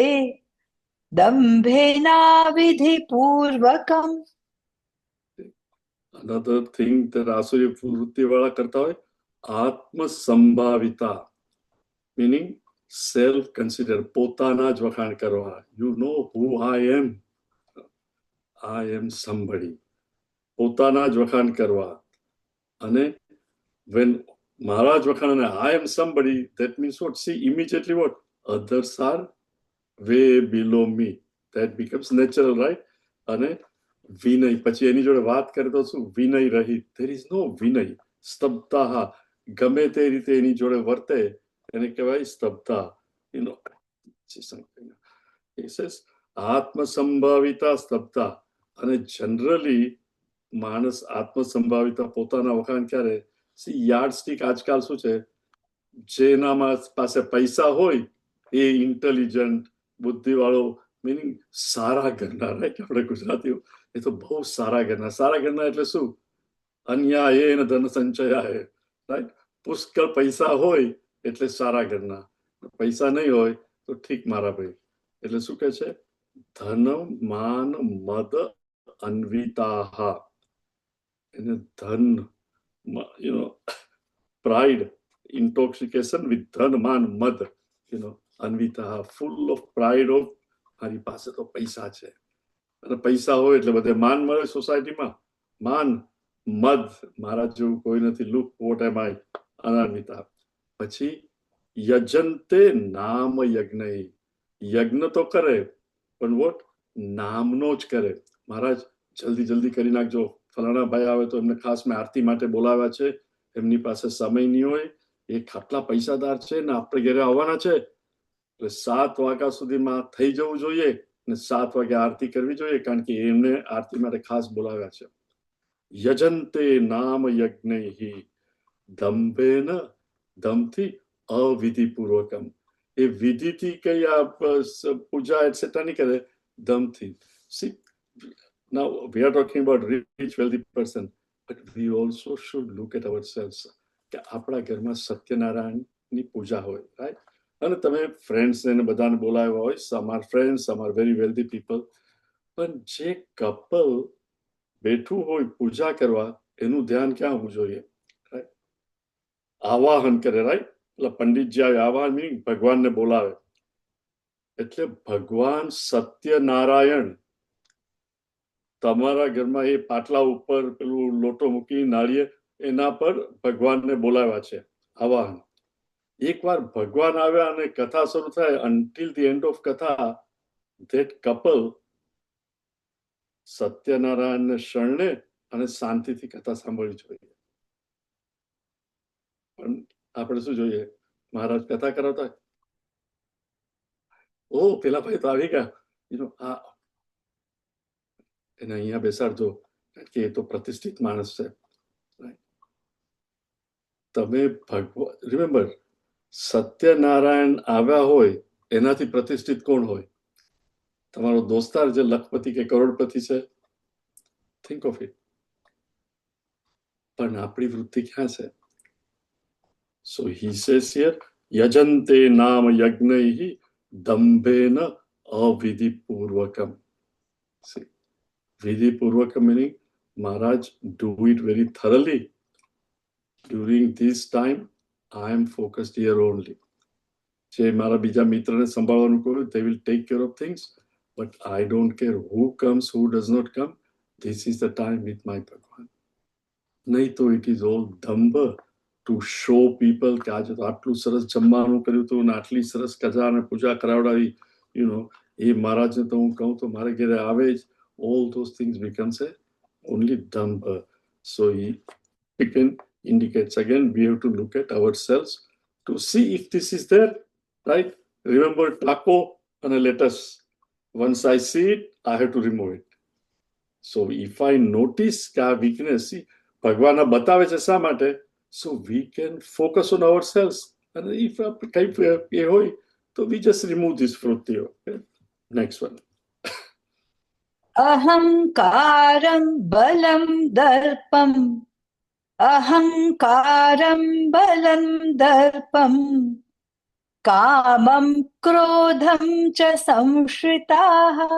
दम्भेनाविधिपूर्वकम्. Another thing that આસુરી વૃત્તિવાળા કરતા હોય, આત્મસંભાવિતા, meaning self consider, પોતાના જ વખાણ કરવા. You know who I am somebody. પોતાના જ વખાણ કરવા. અને when મારા જ વખાણ અને I am somebody, that means what? See, immediately what? Others are way below me. That becomes natural, right? અને વિનય, પછી એની જોડે વાત કરે તો શું? વિનય રહિત. There is no વિનય. સ્તબ્ધતા, ગમે તે રીતે એની જોડે વર્તે એને કહેવાય સ્તબ્ધતા. You know, it says આત્મસંભાવિતા સ્તબ્ધતા. અને જનરલી માણસ આત્મસંભાવિતા પોતાના વખાણ ક્યારે? સી યાર્ડ સ્ટીક આજકાલ શું છે? જેના પાસે પૈસા હોય એ ઇન્ટેલિજન્ટ, બુદ્ધિવાળો, મીનિંગ સારા ઘરના, રાઈટ? આપણે ગુજરાતીઓ એ તો બહુ સારા ઘરના. સારા ઘરના એટલે શું? અન્યાય ને ધન સંચયાય, રાઈટ? પુષ્કળ પૈસા હોય એટલે સારા ઘરના. પૈસા નહીં હોય તો ઠીક મારા ભાઈ. એટલે શું કહે છે? ધન માન મદ અન્વિતાહ. એને ધન, you know, pride, intoxication with ધન માન મદ, you know, અન્વિતાહ, full of pride of મારી પાસે તો પૈસા છે. અને પૈસા હોય એટલે બધે માન મળે સોસાયટીમાં. માન, મદ, મારા જેવું કોઈ નથી, લુક વોટ એમ આઈ, અનાન્વિતા. પછી યજન્તે નામ યજ્ઞ. યજ્ઞ તો કરે પણ વોટ? નામનો જ કરે. મહારાજ જલ્દી જલ્દી કરી નાખજો, ફલાણા ભાઈ આવે તો એમને ખાસ મેં આરતી માટે બોલાવ્યા છે, એમની પાસે સમય નહીં હોય, એ ખાટલા પૈસાદાર છે ને આપણે ઘરે આવવાના છે, એટલે 7 વાગ્યા સુધીમાં થઈ જવું જોઈએ ને 7 વાગે આરતી કરવી જોઈએ, કારણ કે એમને આરતી માટે ખાસ બોલાવ્યા છે. યજન્તે નામ યજ્ઞૈ દંભેન, દમથી, અવિધિપૂર્વકમ. એ વિધિથી કઈ આ પૂજા એટસેટ્રા નહીં કરે, દમથી. See, now we are talking about rich wealthy person, but we also should look at ourselves કે આપણા ઘરમાં સત્યનારાયણની પૂજા હોય, રાઈટ? અને તમે ફ્રેન્ડ્સ ને બધાને બોલાવ્યા હોય, some are friends, some are very wealthy people, પણ જે કપલ બેઠું હોય પૂજા કરવા, એનું ધ્યાન ક્યાં હોવું જોઈએ? રાઈટ? આવાહન કરે, રાઈટ? એટલે પંડિતજી આવે, આવાહન મીનિંગ ભગવાનને બોલાવે. એટલે ભગવાન સત્યનારાયણ તમારા ઘરમાં એ પાટલા ઉપર પેલું લોટો મૂકી નાળિયેર એના પર ભગવાનને બોલાવ્યા છે, આવાહન. એકવાર ભગવાન આવ્યા અને કથા શરૂ થાય, until the end of કથા, that couple સત્યનારાયણને શરણે અને શાંતિથી કથા સાંભળવી જોઈએ. પણ આપણે શું જોઈએ? મહારાજ કથા કરાવતા, ઓ પેલા ભાઈ તો આવી ગયા, આ એને અહીંયા બેસાડજો કારણ કે એ તો પ્રતિષ્ઠિત માણસ છે. તમે ભગવાન રિમેમ્બર, સત્યનારાયણ આવ્યા હોય એનાથી પ્રતિષ્ઠિત કોણ હોય? તમારો દોસ્તાર જે લખપતિ કે કરોડપતિ છે. Think of it. પણ આપણી વૃત્તિ ક્યાં છે? સો હી સેઝ હિયર, યજંતે નામ યજ્ઞૈઃ દંભેન અવિધિપૂર્વકમ. વિધિપૂર્વકમ meaning Maharaj, do it very thoroughly. During this time, I am focused here only. જે મારા બીજા મિત્રને સંભાળવાનું કહ્યું, they will take care of things, but I don't care who comes, who does not come. This is the time with my Bhagwan. નહીં તો it is all damba to show people કે આજે તો આટલું સરસ જમવાનું કર્યું હતું ને આટલી સરસ કજા અને પૂજા કરાવડાવી, એ મહારાજને તો હું કહું તો મારે ઘરે આવે જ. All those things becomes only damba. So he again indicates, again we have to look at ourselves to see if this is there, right? Remember taco and a lettuce. Once I see it, I have to remove it. So if I notice ka weakness, see, ભગવાન બતાવે છે શા માટે? So we can focus on ourselves, and if કઈ એ હોય તો we just remove this fruity. Okay? Next one. Ahankaram balam darpam. Ahankaram balam darpam. Kamam krodham cha samshritaha.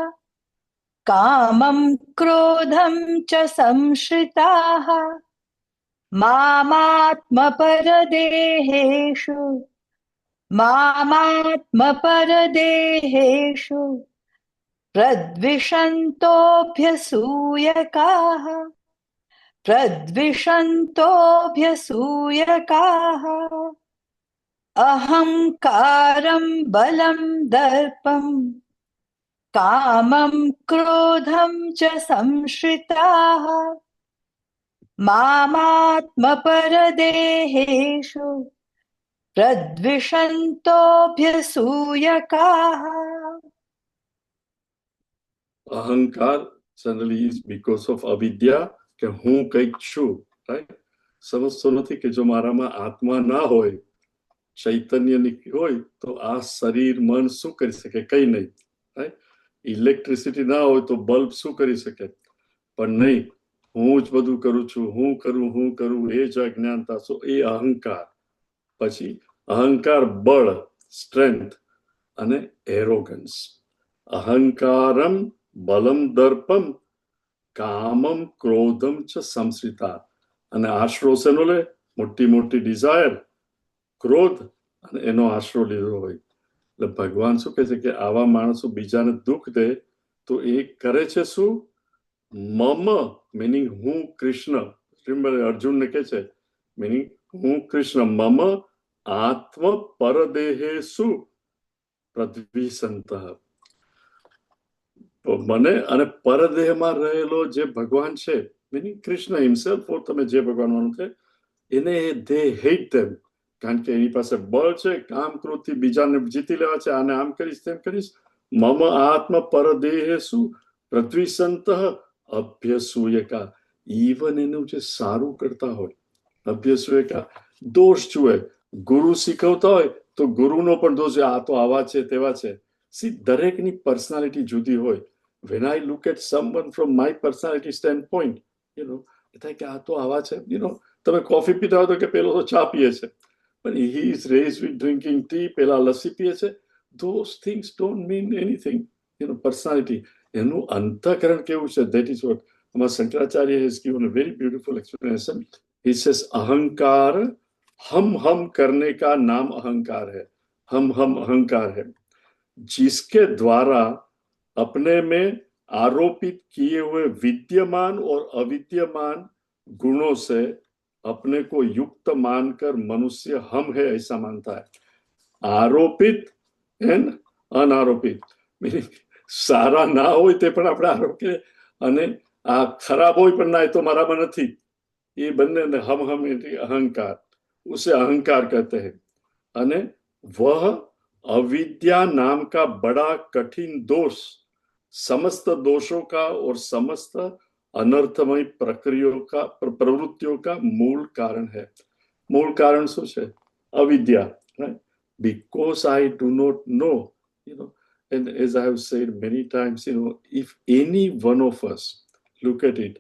Kamam krodham cha samshritaha. Mamatma paradeheshu. Mamatma paradeheshu. Pradvishantobhyasuyakaha. Pradvishantobhyasuyakaha. Ahankaram balam darpam. Kamam krodham cha samshritaha. Mamatma paradeheshu. Pradvishantobhyasuyakaha. Ahankar generally is because of avidya, કે હું કંઈક છું, right? સમજતો નથી કે જો મારામાં આત્મા ના હોય, ચૈતન્ય હોય, તો આ શરીર મન શું કરી શકે? કઈ નહીં, right? ઇલેક્ટ્રિસિટી ના હોય તો બલ્બ શું કરી શકે? પણ નહીં, હું જ બધું કરું છું, હું કરું, એ જ અજ્ઞાનતા. સો એ અહંકાર. પછી અહંકાર બળ, સ્ટ્રેન્થ, અને એરોગન્સ. અહંકારમ બલમ દર્પમ કામમ ક્રોધમ ચ સંશ્રિતા. અને આશરો શેનો લે? મોટી મોટી ડિઝાયર, ક્રોધ, અને એનો આશરો લીધો હોય. એટલે ભગવાન શું કહે છે કે આવા માણસો બીજાને દુઃખ દે તો એ કરે છે શું? મમ meaning હું કૃષ્ણ. અર્જુનને કહે છે meaning હું કૃષ્ણ. મમ આત્મ પરદેહેસુ પ્રદ્વિષંતઃ. મને અને પરદેહમાં રહેલો જે ભગવાન છે, meaning કૃષ્ણ હિમસેલ્ફ, તમે જે ભગવાન માનો છે એને they hate them. કારણ કે એની પાસે બળ છે, કામ ક્રોધથી બીજાને જીતી લેવા છે, આને આમ કરીશ તેમ કરીશ. મમ આત્મ પરદેહેસુ પ્રદ્વિષંતઃ અભ્યસૂયકા. ઇવન એનું જે સારું કરતા હોય, અભ્યસૂયકા, દોષ જુએ. ગુરુ શીખવતા હોય તો ગુરુનો પણ દોષ, આ તો આવા છે તેવા છે. સી, દરેકની પર્સનાલિટી જુદી હોય. When I look at someone from my personality standpoint, થાય કે આ તો આવા છે. તમે કોફી પીતા હોય તો કે પેલો તો ચા પીએ છે, પણ he is raised with drinking tea, પેલા લસ્સી પીએ છે. Those things don't mean anything. Personality. એનું અંતઃકરણ કેવું છે? That is what Shankaracharya has given a very beautiful explanation. He says, अहंकार हम करने का नाम अहंकार है. हम अहंकार है, जिसके द्वारा अपने में आरोपित किए हुए विद्यमान और अविद्यमान गुणों से अपने को युक्त मानकर मनुष्य हम है ऐसा मानता है. आरोपित एंड अनारोपित, मीनिंग सारा ना હોય તે પણ આપણે આરોપીએ, અને આ ખરાબ હોય પણ ના, એ તો મારામાં નથી. એ બંને हम એટલે અહંકાર, उसे अहंकार कहते हैं. અને वह अविद्या नाम का बड़ा कठिन दोष समस्त दोषों का और समस्त अनर्थमय प्रवृत्तियों का मूल कारण है. मूल कारण શું છે? અવિદ્યા, right? Because I do not know, and as I have said many times, if any one of us look at it,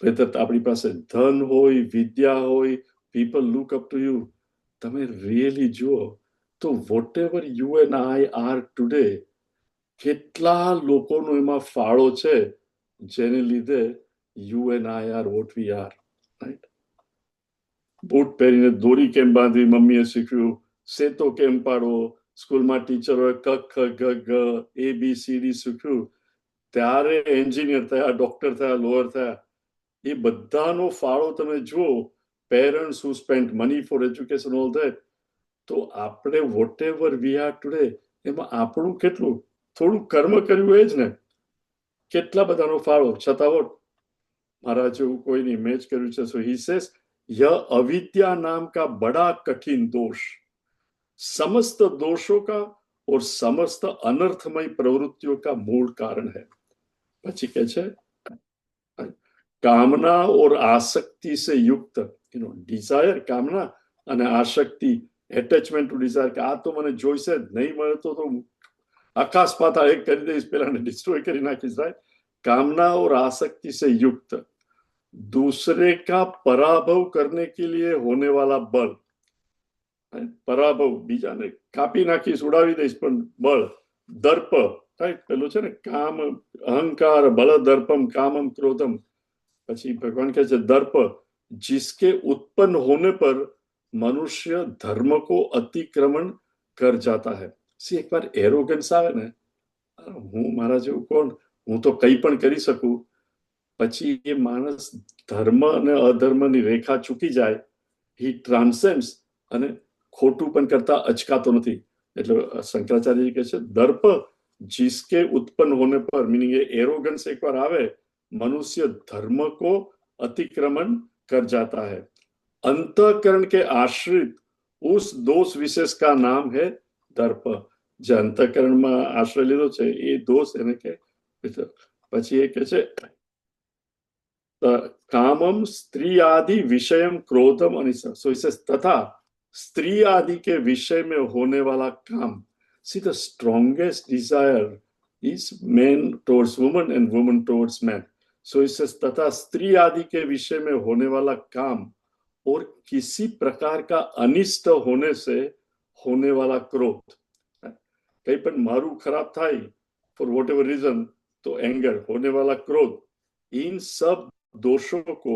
whether આપણી પાસે ધન હોય, વિદ્યા હોય, people look up to you, તમે really જુઓ તો whatever you and I are today, કેટલા લોકોનો એમાં ફાળો છે જેને લીધે you and I are what we are, right? Boot પહેરીને દોરી કેમ બાંધવી મમ્મીએ શીખ્યું, સેતો કેમ પાડવો સ્કૂલમાં ટીચરોએ ક ખ ગ ઘ ABCD શીખ્યું, ત્યારે એન્જિનિયર થયા, ડોક્ટર થયા, લોયર થયા. એ બધાનો ફાળો તમે જુઓ, parents who spent money for education all that. તો આપણે whatever we are today એમાં આપણું કેટલું થોડું કર્મ કર્યું એ જ ને, કેટલા બધાનો ફાળો. છતાં વોટ મારા જેવું કોઈ નહીં, મેં જ કર્યું છે. સો હી સેઝ यह अविद्या नाम का बड़ा कठिन दोष समस्त दोषों का और समस्त अनर्थमय प्रवृत्तियों का मूल कारण है. પછી કે છે कामना और आसक्ति से युक्त, डिजायर, कामना અને આસક્તિ, એટેચમેન્ટ ટુ ડિઝાયર, કે આ તો મને જોઈશે જ, નહીં મળે તો આકાશ પાતાળ એક કરી દઈશ, પેલાને ડિસ્ટ્રોય કરી નાખીશ, રાઈટ? कामना और आसक्ति से युक्त दूसरे का पराभव करने के लिए होने वाला बल, पराभव, બીજાને કાપી નાખીશ, ઉડાવી દઈશ, પણ બળ, દર્પ, રાઈટ? પેલું છે ને કામ, અહંકાર, બળ દર્પમ કામમ ક્રોધમ. પછી ભગવાન કહે છે દર્પ, जिसके उत्पन्न होने पर मनुष्य धर्म को अतिक्रमण कर जाता है. સી એકવાર એરોગન્સ આવે ને, હું મારા જેવું કોણ, હું તો કંઈ પણ કરી શકું, પછી એ માણસ ધર્મ અને અધર્મની રેખા ચૂકી જાય, હી ટ્રાન્સેન્ડ્સ, અને ખોટું પણ કરતા અચકાતો નથી. એટલે શંકરાચાર્ય કહે છે દર્પ जिसके उत्पन्न होने पर, मीनिंग ये एरोगेंस एक बार आवे, मनुष्य धर्म को अतिक्रमण कर जाता है. अंतःकरण के आश्रित उस दोष विशेष का नाम है दर्प. જે અંતઃકરણમાં આશ્રય લીધો છે એ દોષ એને કે. પછી એ કે છે कामम स्त्री आदि विषयम क्रोधम अनिशम. सो इसे तथा स्त्री आदि के विषय में होने वाला काम. See, the strongest desire is men towards woman and woman towards man. So it says तथा स्त्री आदि के विषय में होने वाला काम और किसी प्रकार का अनिष्ट होने से होने वाला क्रोध. कहीं पर मारू खराब थाई फॉर वॉट एवर रीजन, तो एंगर, होने वाला क्रोध, इन सब दोषों को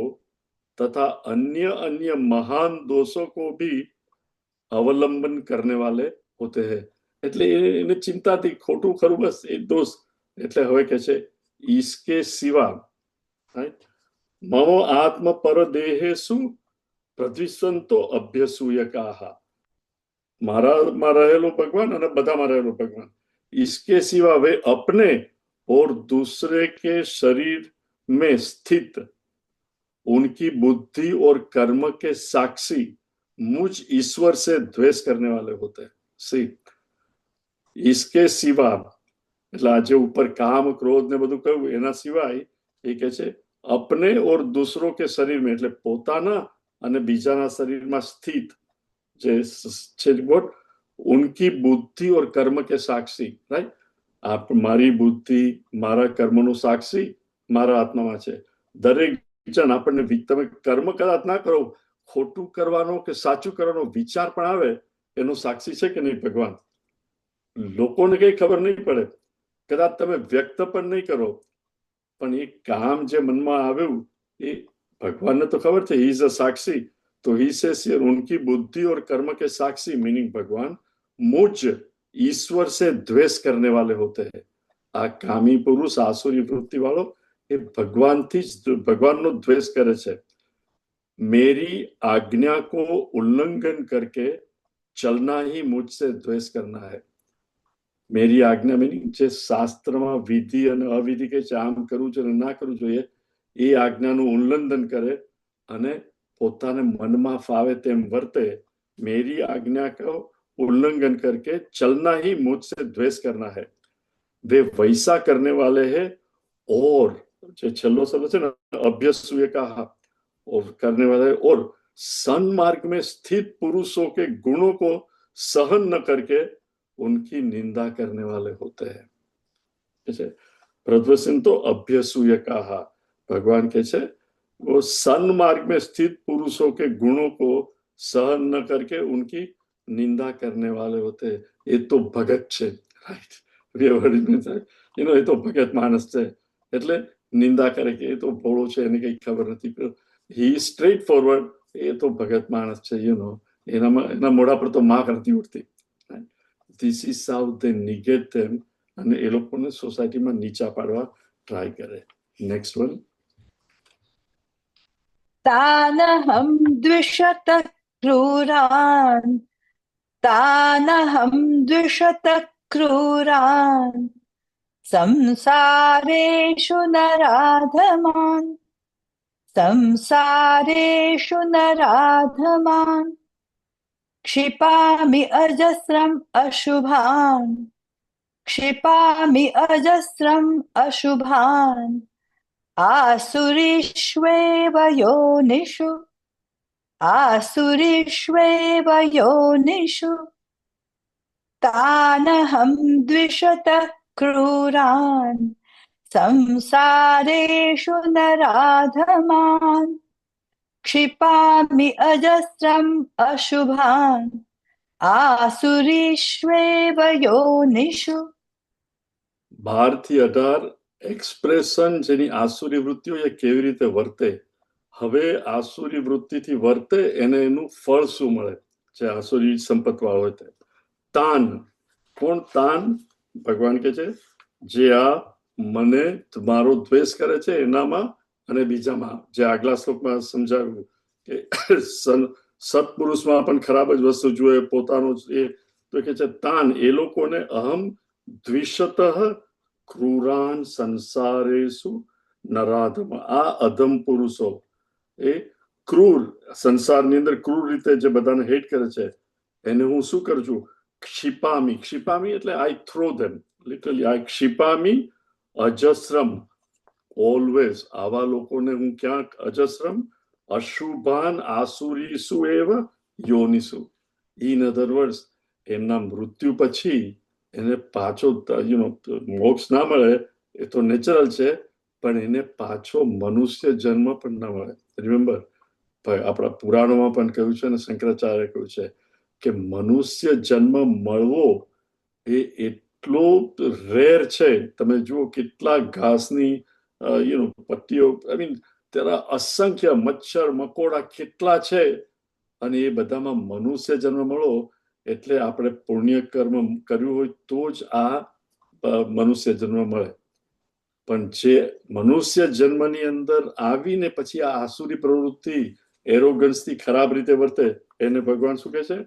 तथा अन्य अन्य महान दोषों को भी अवलंबन करने वाले होते हैं. એટલે એને ચિંતાથી ખોટું ખરું બસ એ દોષ. એટલે હવે કે છે ઈસકે સિવા, રાઈટ? મમ આત્મ પરદેહેસુ પ્રદ્વિષંતો અભ્યસૂયકાહ. મારામાં રહેલો ભગવાન અને બધામાં રહેલો ભગવાન. इसके सिवा वे अपने और दूसरे के शरीर में स्थित उनकी बुद्धि और कर्म के साक्षी मुझ ईश्वर से द्वेष करने वाले होते हैं. सी, इसके सिवा એટલે આજે ઉપર કામ, ક્રોધ ને બધું કહ્યું, એના સિવાય એ કે છે अपने और दूसरों के शरीर में, એટલે પોતાના અને બીજાના શરીરમાં સ્થિત જે છે उनकी बुद्धि और कर्म के साक्षी, राइट? आप मारी बुद्धि, मारा कर्मનો સાક્ષી મારા આત્મામાં છે. દરેક જણ આપણને તમે કર્મ કદાચ ના કરો, ખોટું કરવાનો કે સાચું કરવાનો વિચાર પણ આવે, એનો સાક્ષી છે કે નહીં ભગવાન? લોકોને કઈ ખબર નહીં પડે, કદાચ તમે વ્યક્ત પણ નહીં કરો, પણ એ કામ જે મનમાં આવ્યું એ ભગવાનને તો ખબર છે, ही इज अ साक्षी. तो ही से उनकी बुद्धि और कर्म के साक्षी, मीनिंग भगवान मुझ ईश्वर से द्वेष करने वाले होते हैं. आ कामी पुरुष, आसुरी वृत्ति वालों, ये भगवान थी भगवान नो द्वेष करे छे. मेरी आज्ञा को उल्लंघन करके चलना ही मुझसे द्वेष करना है. मेरी आज्ञा मीनिंग जे शास्त्रमा विधि અને અવિધિ કે છે આમ કરવું જોઈએ ના કરવું જોઈએ, એ આજ્ઞાનું ઉલ્લંઘન કરે અને પોતાને મનમાં ફાવે તેમ વર્તે. मेरी आज्ञा को उल्लंघन करके चलना ही मुझसे द्वेष करना है, वे वैसा करने वाले हैं। और जो छल्लो शब्द है ना, अभ्यसूय कहा और करने वाले, और सन्मार्ग में स्थित पुरुषों के गुणों को सहन न करके उनकी निंदा करने वाले होते हैं। जैसे प्रद्वसिन तो अभ्यसूय कहा, भगवान के छे वो सन्मार्ग में स्थित पुरुषों के गुणों को सहन न करके उनकी निंदा करने वाले होते हैं। ये तो भगत છે, રાઈટ? એ તો ભગત માણસ છે, એટલે નિંદા કરે કે એ તો ભોળો છે, એને કઈ ખબર નથી. હી સ્ટ્રેટ ફોરવર્ડ, એ તો ભગત માણસ છે, એના મોઢા પર તો માખ નથી ઉઠતી. ધીસ ઇઝ હાઉ દે નિગેટ ધેમ, અને એ લોકોને સોસાયટીમાં નીચા પાડવા ટ્રાય કરે. Next one. तानहं द्विषतः क्रूरान्, तानहं द्विषतः क्रूरान्, संसारेषु नराधमान्, संसारेषु नराधमान्, क्षिपामि अजस्रम् अशुभान्, क्षिपामि अजस्रम् अशुभान्, आसुरीष्वेव योनिषु, आसुरीष्वेव योनिषु, तानहं द्विषतः क्रूरान्, संसारेषु नराधमान्, क्षिपामि अजस्रम् अशुभान्, आसुरीष्वेव योनिषु. 12 થી 18 એક્સપ્રેશન જેની આસુરી વૃત્તિઓ એ કેવી રીતે વર્તે. હવે આસુરી વૃત્તિથી વર્તે એને એનું ફળ શું મળે, જે આસુરી સંપત વાળો હોય તે. તાન, કોણ તાન? ભગવાન કે છે જે આ મને મારો દ્વેષ કરે છે એનામાં અને બીજામાં, જે આગલા શ્લોકમાં સમજાવ્યું કે સત્પુરુષમાં પણ ખરાબ જ વસ્તુ જોઈએ, પોતાનું એ. તો કે છે તાન, એ લોકોને અહમ દ્વિષતઃ ક્રૂરાન સંસારેષુ નરાધમ, આ અધમ પુરુષો એ ક્રૂર, સંસારની અંદર ક્રૂર રીતે જે બધાને હેટ કરે છે એને હું શું કરું છું? ક્ષિપામી, ક્ષિપામી એટલે આઈ થ્રો ધેમ, લિટરલી આઈ ક્ષિપામી અજસ્રમ, ઓલવેઝ આવા લોકોને હું ક્યાં? અજસ્રમ અશુભાન આસુરીસુ એવ યોનિસુ. ઇન અધર વર્ડ્સ, એમના મૃત્યુ પછી એને પાછો મોક્ષ ના મળે એ તો નેચરલ છે, પણ એને પાછો મનુષ્ય જન્મ પણ ના મળે. રિમેમ્બર, આપણા પુરાણોમાં પણ કહ્યું છે અને શંકરાચાર્ય કહ્યું છે કે મનુષ્ય જન્મ મળવો એ એટલો રેર છે. તમે જુઓ કેટલા ઘાસની પટ્ટીઓ, આઈ મીન તેના અસંખ્ય મચ્છર મકોડા કેટલા છે, અને એ બધામાં મનુષ્ય જન્મ મળો એટલે આપણે પુણ્ય કર્મ કર્યું હોય તો જ આ મનુષ્ય જન્મ મળે. પણ જે મનુષ્ય જન્મની અંદર આવીને પછી આ આસુરી પ્રવૃત્તિ, એરોગન્સથી ખરાબ રીતે વર્તે, એને ભગવાન શું કહે છે?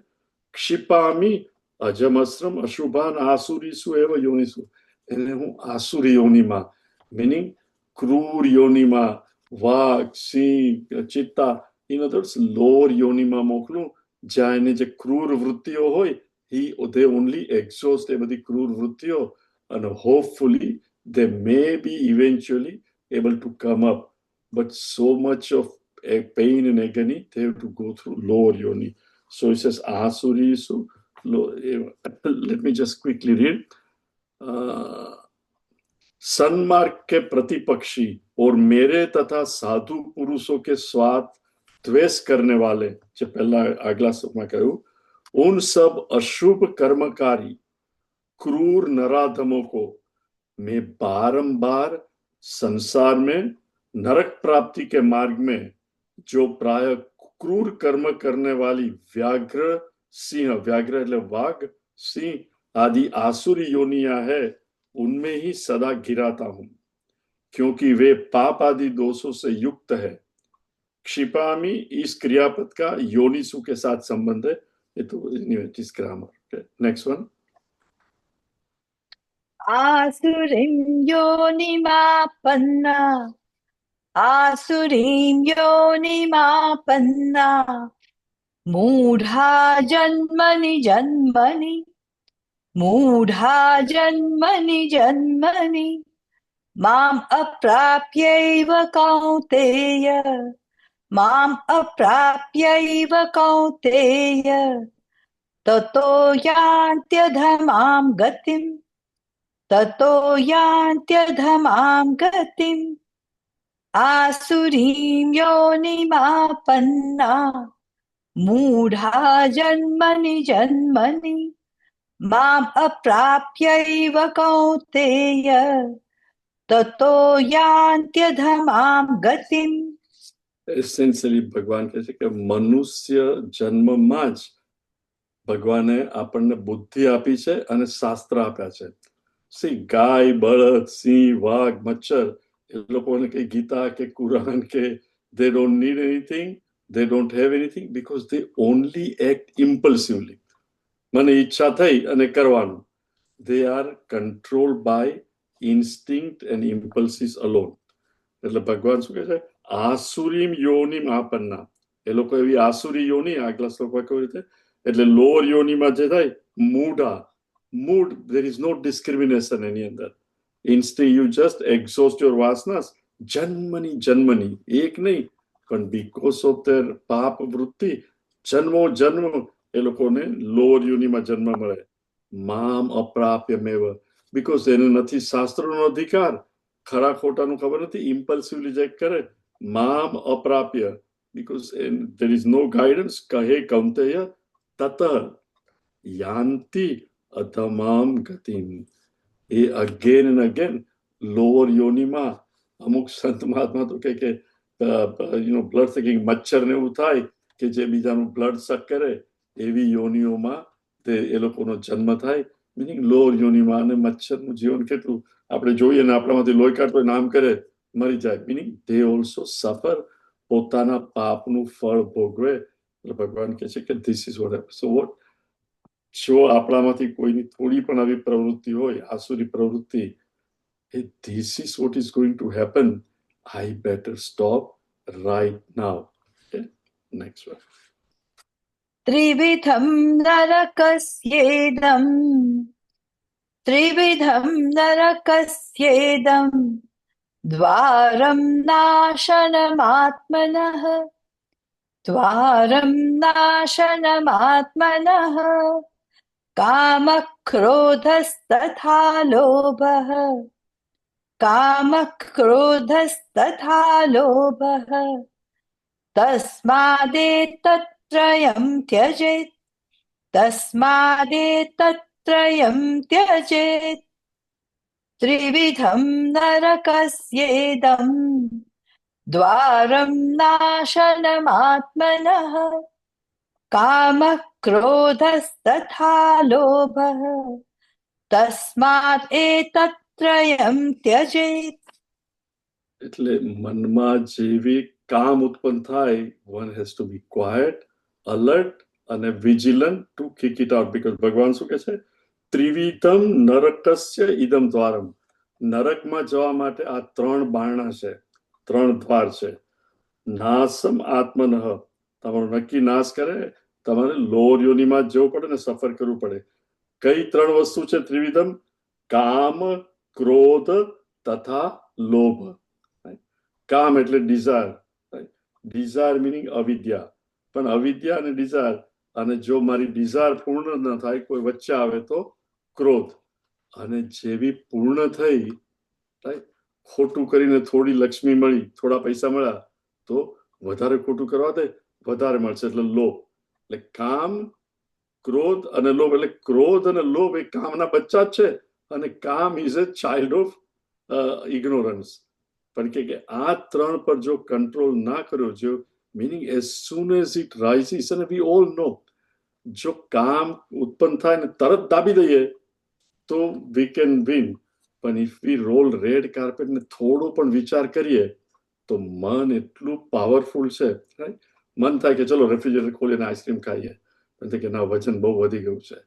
ક્ષિપામી અજમસ્રમ અશુભાન આસુરીસુ એવ યોનિસુ. એને હું આસુરી યોનિમાં, મીનિંગ ક્રૂર યોનિમાં, વાઘ, સિંહ, ચિત્તા, ઇન અધર વર્ડ્સ લોઅર યોનિમાં મોકલું, જ્યાં એને જે ક્રૂર વૃત્તિઓ હોય they only exhaust એ બધી ક્રૂર વૃત્તિઓ, અને hopefully they may be eventually able to come up, but so much of a pain and agony they have to go through lower yoni. So it says asurisu. Let me just quickly read. सन्मार्ग के प्रतिपक्षी और मेरे तथा साधु पुरुषों के स्वार्थ द्वेष करने वाले, जो पहला अगला श्लोक में कहूं, उन सब अशुभ कर्मकारी क्रूर नराधमों को मैं बारंबार संसार में नरक प्राप्ति के मार्ग में जो प्राय क्रूर कर्म करने वाली व्याघ्र सिंह, व्याघ्र એટલે वाघ, सिंह आदि आसुरी योनिया है, उनमें ही सदा गिराता हूं, क्योंकि वे पाप आदि दोषों से युक्त है. क्षिपामी इस क्रियापद का योनिसु के साथ संबंध है. ये तो इस ग्रामर. Next one. आसुरीं योनिमापन्ना, आसुरीं योनिमापन्ना, मूढ़ा जन्मनि जन्मनि मूढ़ा जन्मनि जन्मनि माम् अप्राप्यैव कौन्तेय माम् अप्राप्यैव कौन्तेय ततो यान्त्यधमां गतिम् ततो यान्त्यधमां गतिम् आसुरीं योनिमापन्ना मूढ़ा जन्मनि जन्मनि माम् अप्राप्यैव कौन्तेय ततो यान्त्यधमां गतिम्. એસેન્શિયલી ભગવાન કહે છે કે મનુષ્ય જન્મમાં જ ભગવાને આપણને બુદ્ધિ આપી છે અને શાસ્ત્ર આપ્યા છે. સી ગાય, બળદ, સિંહ, વાઘ, મચ્છર એ લોકોને કઈ ગીતા કે કુરાન કે they don't need anything, they don't have anything because they only act impulsively. મને ઈચ્છા થઈ અને કરવાનું. They are controlled by instinct and impulses alone. એટલે ભગવાન શું કહે છે? આસુરીમ યોનિમ આપન્ના. એ લોકો એવી આસુરી યોની, આગલા શ્લોકમાં કેવી રીતે, એટલે લોઅર યોનીમાં જે થાય મૂઢા, મૂડ, there is no discrimination એની અંદર. Instinct, you just exhaust your vasanas. જન્મની જન્મની, એક નહીં, પણ because of their પાપ વૃત્તિ જન્મો જન્મ એ લોકોને લોઅર યોનીમાં જન્મ મળે. મામ અપ્રાપ્યમેવ, because એને નથી શાસ્ત્રનો અધિકાર, ખરા ખોટાનું ખબર નથી, ઇમ્પલ્સિવલી જે કરે. મામ અપ્રાપ્ય, because there is no guidance. કહે કૌંતેય તત યાન્તિ અધમામ ગતિમ. એ અગેન એન્ડ અગેન લોઅર યોનીમાં અમુક સંત મહાત્મા તો કે બ્લડ સકિંગ, મચ્છર ને એવું થાય કે જે બીજાનું બ્લડ સક કરે એવી યોનીઓમાં એ લોકોનો જન્મ થાય. મિનિંગ લોઅર યોનીમાં. અને મચ્છરનું જીવન કેટલું આપણે જોઈએ ને, આપણામાંથી લોહી કાઢતો નામ કરે મરી જાય. મિનિંગ દે ઓલ્સો સફર, પોતાના પાપનું ફળ ભોગવે. એટલે ભગવાન કહે છે કે this is what happens. So what, જો આપણામાંથી કોઈની થોડી પણ આવી પ્રવૃત્તિ હોય, આસુરી પ્રવૃત્તિ, this is what is going to happen. I better stop right now. Next one. त्रिविधं नरकस्येदं त्रिविधं नरकस्येदं द्वारं नाशनमात्मनः द्वारं नाशनमात्मनः कामक्रोधस्तथा लोभः कामक्रोधस्तथा लोभः तस्मादेतत्त्रयं त्यजेत् तस्मादेतत्त्रयं त्यजेत् त्रिविधं नरकस्येदं द्वारं नाशनमात्मनः कामक्रोधस्तथा लोभः तस्मात् एतत्त्रयं त्यजेत्. એટલે મનમાં જેવી કામ ઉત્પન્ન થાય, one has to be quiet, alert અને vigilant to kick it out. because ભગવાન શું કહે છે? ત્રિવિધમ નરકસ્ય ઇદમ દ્વારમ. નરકમાં જવા માટે આ ત્રણ બારણા છે, ત્રણ દ્વાર છે. નાશમ આત્મનઃ, તમારો નક્કી નાશ કરે. તમારે લોઅર યોનીમાં જવું પડે ને સફર કરવું પડે. કઈ ત્રણ વસ્તુ છે ત્રિવિધમ? કામ, ક્રોધ તથા લોભ. કામ એટલે ડિઝાયર. Dzire meaning અવિદ્યા. પણ અવિદ્યા અને ડિઝાયર, અને જો મારી ડિઝાયર પૂર્ણ ન થાય, કોઈ વચ્ચે આવે તો ક્રોધ. અને જેવી પૂર્ણ થઈ, ખોટું કરીને થોડી લક્ષ્મી મળી, થોડા પૈસા મળ્યા, તો વધારે ખોટું કરવા દે, વધારે મળશે, એટલે લોભ. એટલે કામ, ક્રોધ અને લોભ. એટલે ક્રોધ અને લોભ એ કામના બચ્ચા જ છે. અને કામ is a child of ignorance. પણ કે આ ત્રણ પર જો કંટ્રોલ ના કર્યો, જો meaning as soon as it rises, and we all know, જો કામ ઉત્પન્ન થાય ને તરત દાબી દઈએ તો we can win. પણ if we roll red carpet ને થોડો પણ વિચાર કરીએ તો મન એટલું પાવરફુલ છે. મન થાય કે ચલો રેફ્રિજરેટર ખોલીને આઈસ્ક્રીમ ખાઈએ, પણ કે ના, વજન બહુ વધી ગયું છે,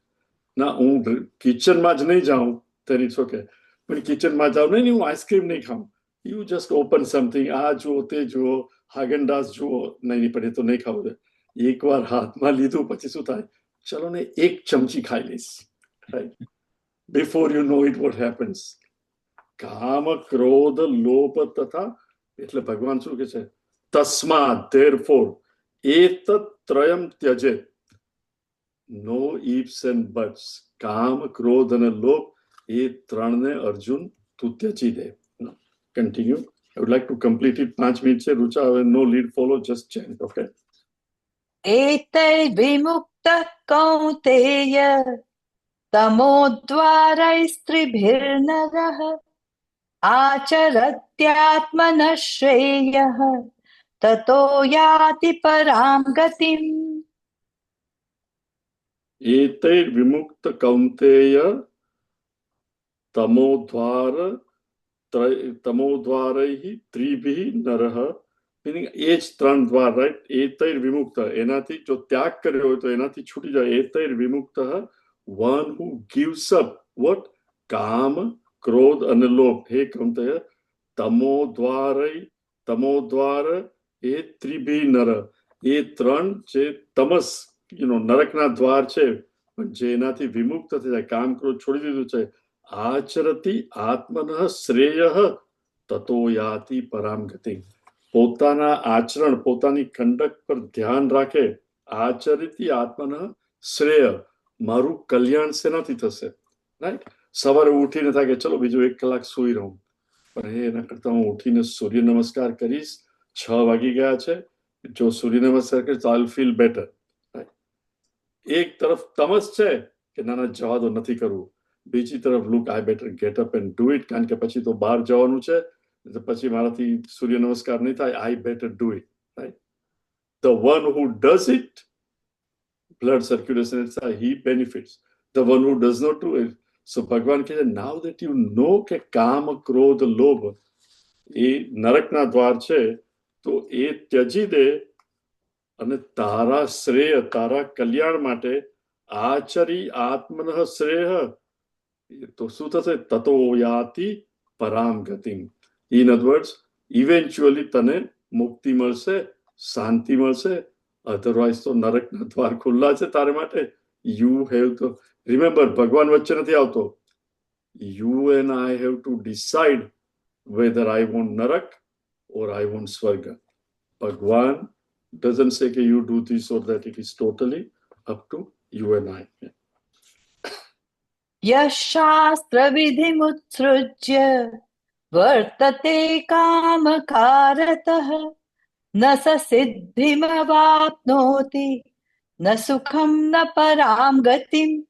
ના હું કિચનમાં જ નહીં જાઉં, then it's okay. પણ કિચનમાં જાઉં નહીં, હું આઈસ્ક્રીમ નહીં ખાઉં. You just open something, આ જુઓ, તે જુઓ, હાગેનડાઝ જુઓ, નહીં પણ એ તો નહીં ખાવું. એકવાર હાથમાં લીધું પછી શું થાય, ચલો ને એક ચમચી ખાઈ લઈશ, right? Before you know it what happens. કામ ક્રોધ લોભ તથા, એટલે ભગવાન શું કે છે, તસ્માત ધેરફોર એતત ત્રયમ ત્યજેત. No ifs and buts. કામ ક્રોધ અને લોભ એ ત્રણને અર્જુન તું ત્યજી દે. Continue. I would like to complete it. 5 minutes છે રુચા, હવે નો લીડ ફોલો, જસ્ટ ચેન્ટ. ઓકે. एतैर्विमुक्तः कौन्तेय तमोद्वारैस्त्रिभिर्नरः आचरत्यात्मनः श्रेयः ततो याति परां गतिम्. एतैर् विमुक्त कौन्तेय तमोद्वारैः त्रिभिः नरः. मीनिंग એ જ ત્રણ દ્વાર, રાઈટ? એતૈર વિમુક્ત, એનાથી જો ત્યાગ કર્યો હોય તો એનાથી છૂટી જાય. એતૈર વિમુક્ત, one who gives up what? કામ ક્રોધ અને લોભ. હે કૌંતેય, તમોદ્વાર એ ત્રિભી નર, એ ત્રણ જે તમસ નરકના દ્વાર છે, પણ જે એનાથી વિમુક્ત થઈ જાય, કામ ક્રોધ છોડી દીધું છે, આચરતી આત્મનઃ શ્રેય તતો યાતિ પરામ ગતિ. પોતાના આચરણ, પોતાની કંડક્ટ પર ધ્યાન રાખે. આચરિતી આત્મનઃ શ્રેય, મારું કલ્યાણ શેનાથી થશે, રાઈટ? સવારે ઉઠીને થાય કે ચલો બીજું 1 કલાક સૂઈ રહું, પણ એના કરતા હું ઉઠીને સૂર્ય નમસ્કાર કરીશ, 6 વાગી ગયા છે, જો સૂર્ય નમસ્કાર કરીશ તો આઈ ફીલ બેટર. એક તરફ તમસ છે કે ના જવા દો, નથી કરવું. બીજી તરફ look, I better get up and do it, કારણ કે પછી તો બહાર જવાનું છે, પછી મારાથી સૂર્ય નમસ્કાર નહીં થાય, I better do it, right? The one who does it, blood circulation, he benefits. The one who does not do it. So ભગવાન કહે છે, now that you know કે કામ ક્રોધ લોભ એ નરકના દ્વાર છે, તો એ ત્યજી દે અને તારા શ્રેય, તારા કલ્યાણ માટે આચરી આત્મનઃ શ્રેય, તો શું થશે? તતો યાતિ પરામ ગતિમ. ઇન અધર વર્ડ્સ, ઇવેન્ચ્યુઅલી તને મુક્તિ મળશે, શાંતિ મળશે. અધરવાઇઝ તો નરકના દ્વાર ખુલ્લા છે તારે માટે. યુ હેવ તો રિમેમ્બર, ભગવાન વચ્ચે નથી આવતો. You and I have to decide whether I want narak or I want swarga. Bhagwan doesn't say that you do this or that. It is totally up to you and I. यः शास्त्रविधिमुत्सृज्य वर्तते कामकारतः न स सिद्धिमवाप्नोति न सुखं न परां गतिम्.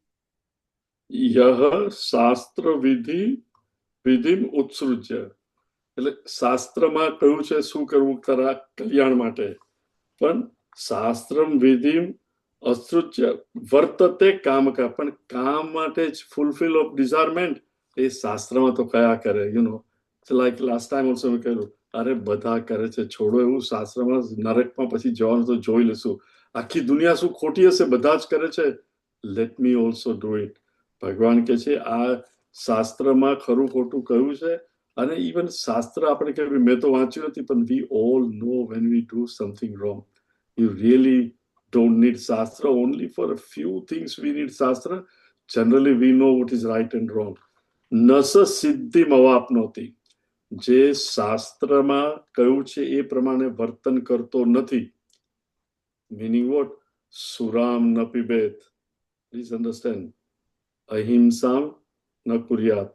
यह શાસ્ત્ર વિધિમ ઉત્સૃજ્ય, એટલે શાસ્ત્રમાં કહ્યું છે શું કરવું તારા કલ્યાણ માટે, પણ શાસ્ત્રમ વિધિમ અસૃજ્ય વર્તતે કામકા, પણ કામ માટે જ ફૂલફિલ ઓફ ડિઝાયરમેન્ટ એ શાસ્ત્રમાં તો કયા કરે. લાઈક લાસ્ટ ટાઈમ ઓલ્સો મેં કહ્યું, અરે બધા કરે છે, છોડો એવું. શાસ્ત્રમાં નરકમાં પછી જવાનું તો જોઈ લેશું. આખી દુનિયા શું ખોટી હશે, બધા જ કરે છે, let me also do it. ભગવાન કે છે આ શાસ્ત્રમાં ખરું ખોટું કહ્યું છે. અને ઇવન શાસ્ત્ર આપણે કહેવાય, મેં તો વાંચ્યું નથી, પણ we all know when we do something wrong. You really don't need shastra. Only for a few things we need shastra. Generally we know what is right and wrong. નસ સિદ્ધિમ અવાપનોતિ, જે શાસ્ત્રમાં કહ્યું છે એ પ્રમાણે વર્તન કરતો નથી. Meaning what? સુરામ ન પીબેત. Please understand. અહિંસામ ન કુર્યાત.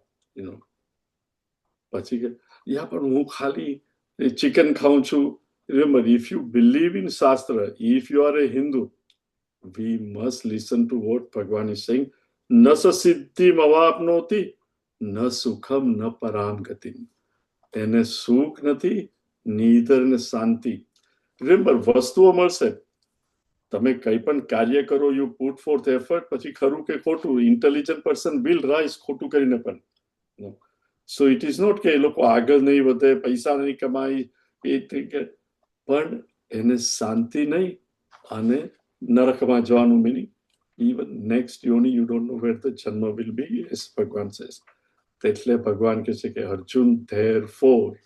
પછી કે યા પણ હું ખાલી ચિકન ખાઉં છું. Remember, if you believe in Shastra, if you are a Hindu, we must listen to what Bhagwan is saying. Nasa siddhim avapnoti, na sukham na param gatim. એને સુખ નથી, neither ને શાંતિ. Remember, વસ્તુઓ મળશે. તમે કંઈ પણ કાર્ય કરો, you put forth effort, પછી ખરું કે ખોટું, intelligent person will rise ખોટું કરીને પણ. So it is not કે એ લોકો આગળ નહીં વધે, પૈસા નહીં કમાય, એ પણ એને શાંતિ નહીં અને નરકમાં જવાનું. Meaning even next yoni you don't know where the janma will be, as Bhagwan says. એટલે ભગવાન કહે છે કે અર્જુન therefore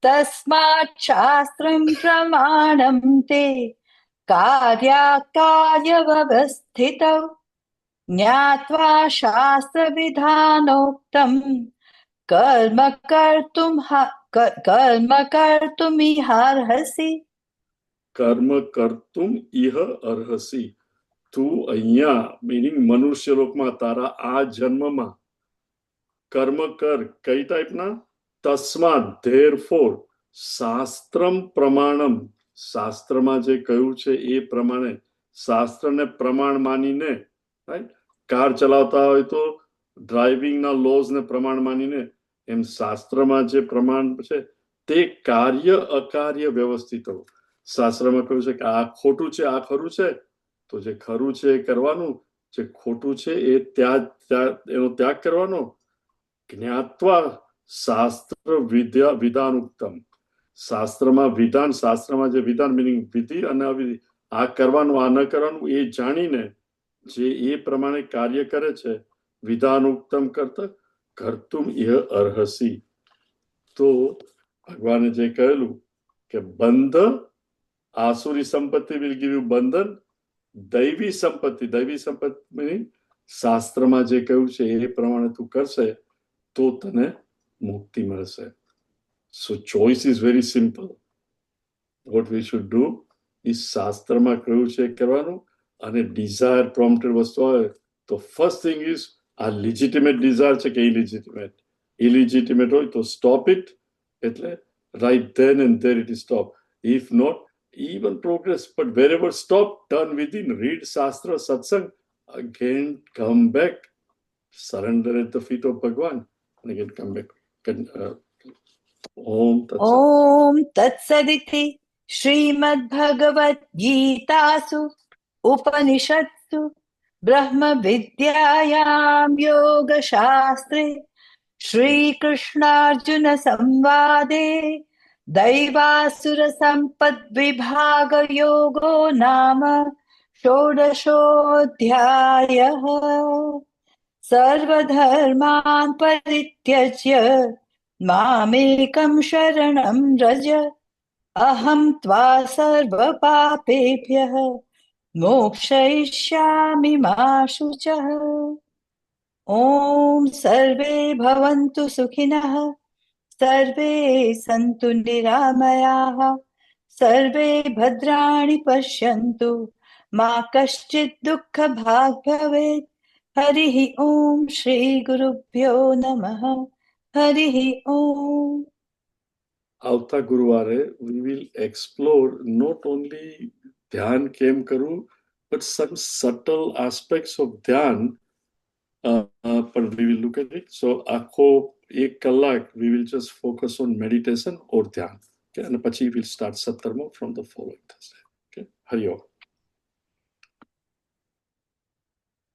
तस्मात् शास्त्रं प्रमाणं ते कार्याकार्यव्यवस्थितौ ज्ञात्वा शास्त्रविधानोक्तं कर्म कर्तुमिहार्हसि. કર્મ કર્તુમ ઇહ અર્હસી. તું અહીંયા મીનિંગ મનુષ્ય લોકમાં તારા આ જન્મમાં કર્મ કર. કઈ ટાઈપના? તસ્માત ધેરફોર શાસ્ત્રમ પ્રમાણમ. શાસ્ત્રમાં જે કહ્યું છે એ પ્રમાણે, શાસ્ત્રને પ્રમાણ માનીને, રાઈટ? કાર ચલાવતા હોય તો ડ્રાઇવિંગના લોઝને પ્રમાણ માનીને, એમ શાસ્ત્રમાં જે પ્રમાણ છે તે કાર્ય અકાર્ય વ્યવસ્થિત હોય. શાસ્ત્રમાં કહ્યું છે કે આ ખોટું છે, આ ખરું છે, તો જે ખરું છે એ કરવાનું, જે ખોટું છે એ એનો ત્યાગ કરવાનો. જ્ઞાત્વા શાસ્ત્ર વિધાન ઉત્તમ. શાસ્ત્રમાં વિધાન, શાસ્ત્રમાં જે વિધાન મિનિંગ વિધિ અને અવિધિ, આ કરવાનું આ ન કરવાનું એ જાણીને જે એ પ્રમાણે કાર્ય કરે છે, વિધાન ઉત્તમ કરતા કર્તુમ ઇહ અર્હસી. તો ભગવાને જે કહેલું કે બંધ, આસુરી સંપત્તિ વિલ ગીવ યુ બંધન, દૈવી સંપત્તિ meaning શાસ્ત્રમાં જે કહ્યું છે એ પ્રમાણે તું કરશે તો તને મુક્તિ મળશે. So choice is very simple. What we should do is શાસ્ત્રમાં કહ્યું છે કરવાનું, અને ડિઝાયર પ્રોમ્પ્ટેડ વસ્તુ આવે તો ફર્સ્ટ થિંગ ઇઝ આ લિજિટિમેટ ડિઝાયર છે કે ઇલિજિટિમેટ હોય તો સ્ટોપ ઇટ. એટલે right then and there it is stop. If not, even progress, but wherever stop, turn within, read Shastra, Satsang, again come back, surrender at the feet of Bhagwan, and again come back. Om Tat Sat. ॐ तत्सदिति श्रीमद्भगवद्गीतासु उपनिषत्सु ब्रह्मविद्यायां योगशास्त्रे श्रीकृष्णार्जुनसंवादे दैवासुरसम्पद्विभागयोगो नाम षोडशोऽध्यायः. सर्वधर्मान् परित्यज्य मामेकं शरणं व्रज, अहं त्वा सर्वपापेभ्यः मोक्षयिष्यामि मा शुचः. ॐ सर्वे भवन्तु सुखिनः, सर्वे सन्तु निरामयाः, सर्वे भद्राणि पश्यन्तु, मा कश्चित् दुःखभाग् भवेत्. हरिः ॐ श्रीगुरुभ्यो नमः. हरिः ॐ. આવતા ગુરુવારે we will explore not only ધ્યાન કેમ કરવું, but some subtle aspects of ધ્યાન, but we will look at it. So આખો 1 કલાક we will just focus on meditation or ધ્યાન. Okay? અને પછી we'll start 17મો from the following Thursday. Okay? Hari Om.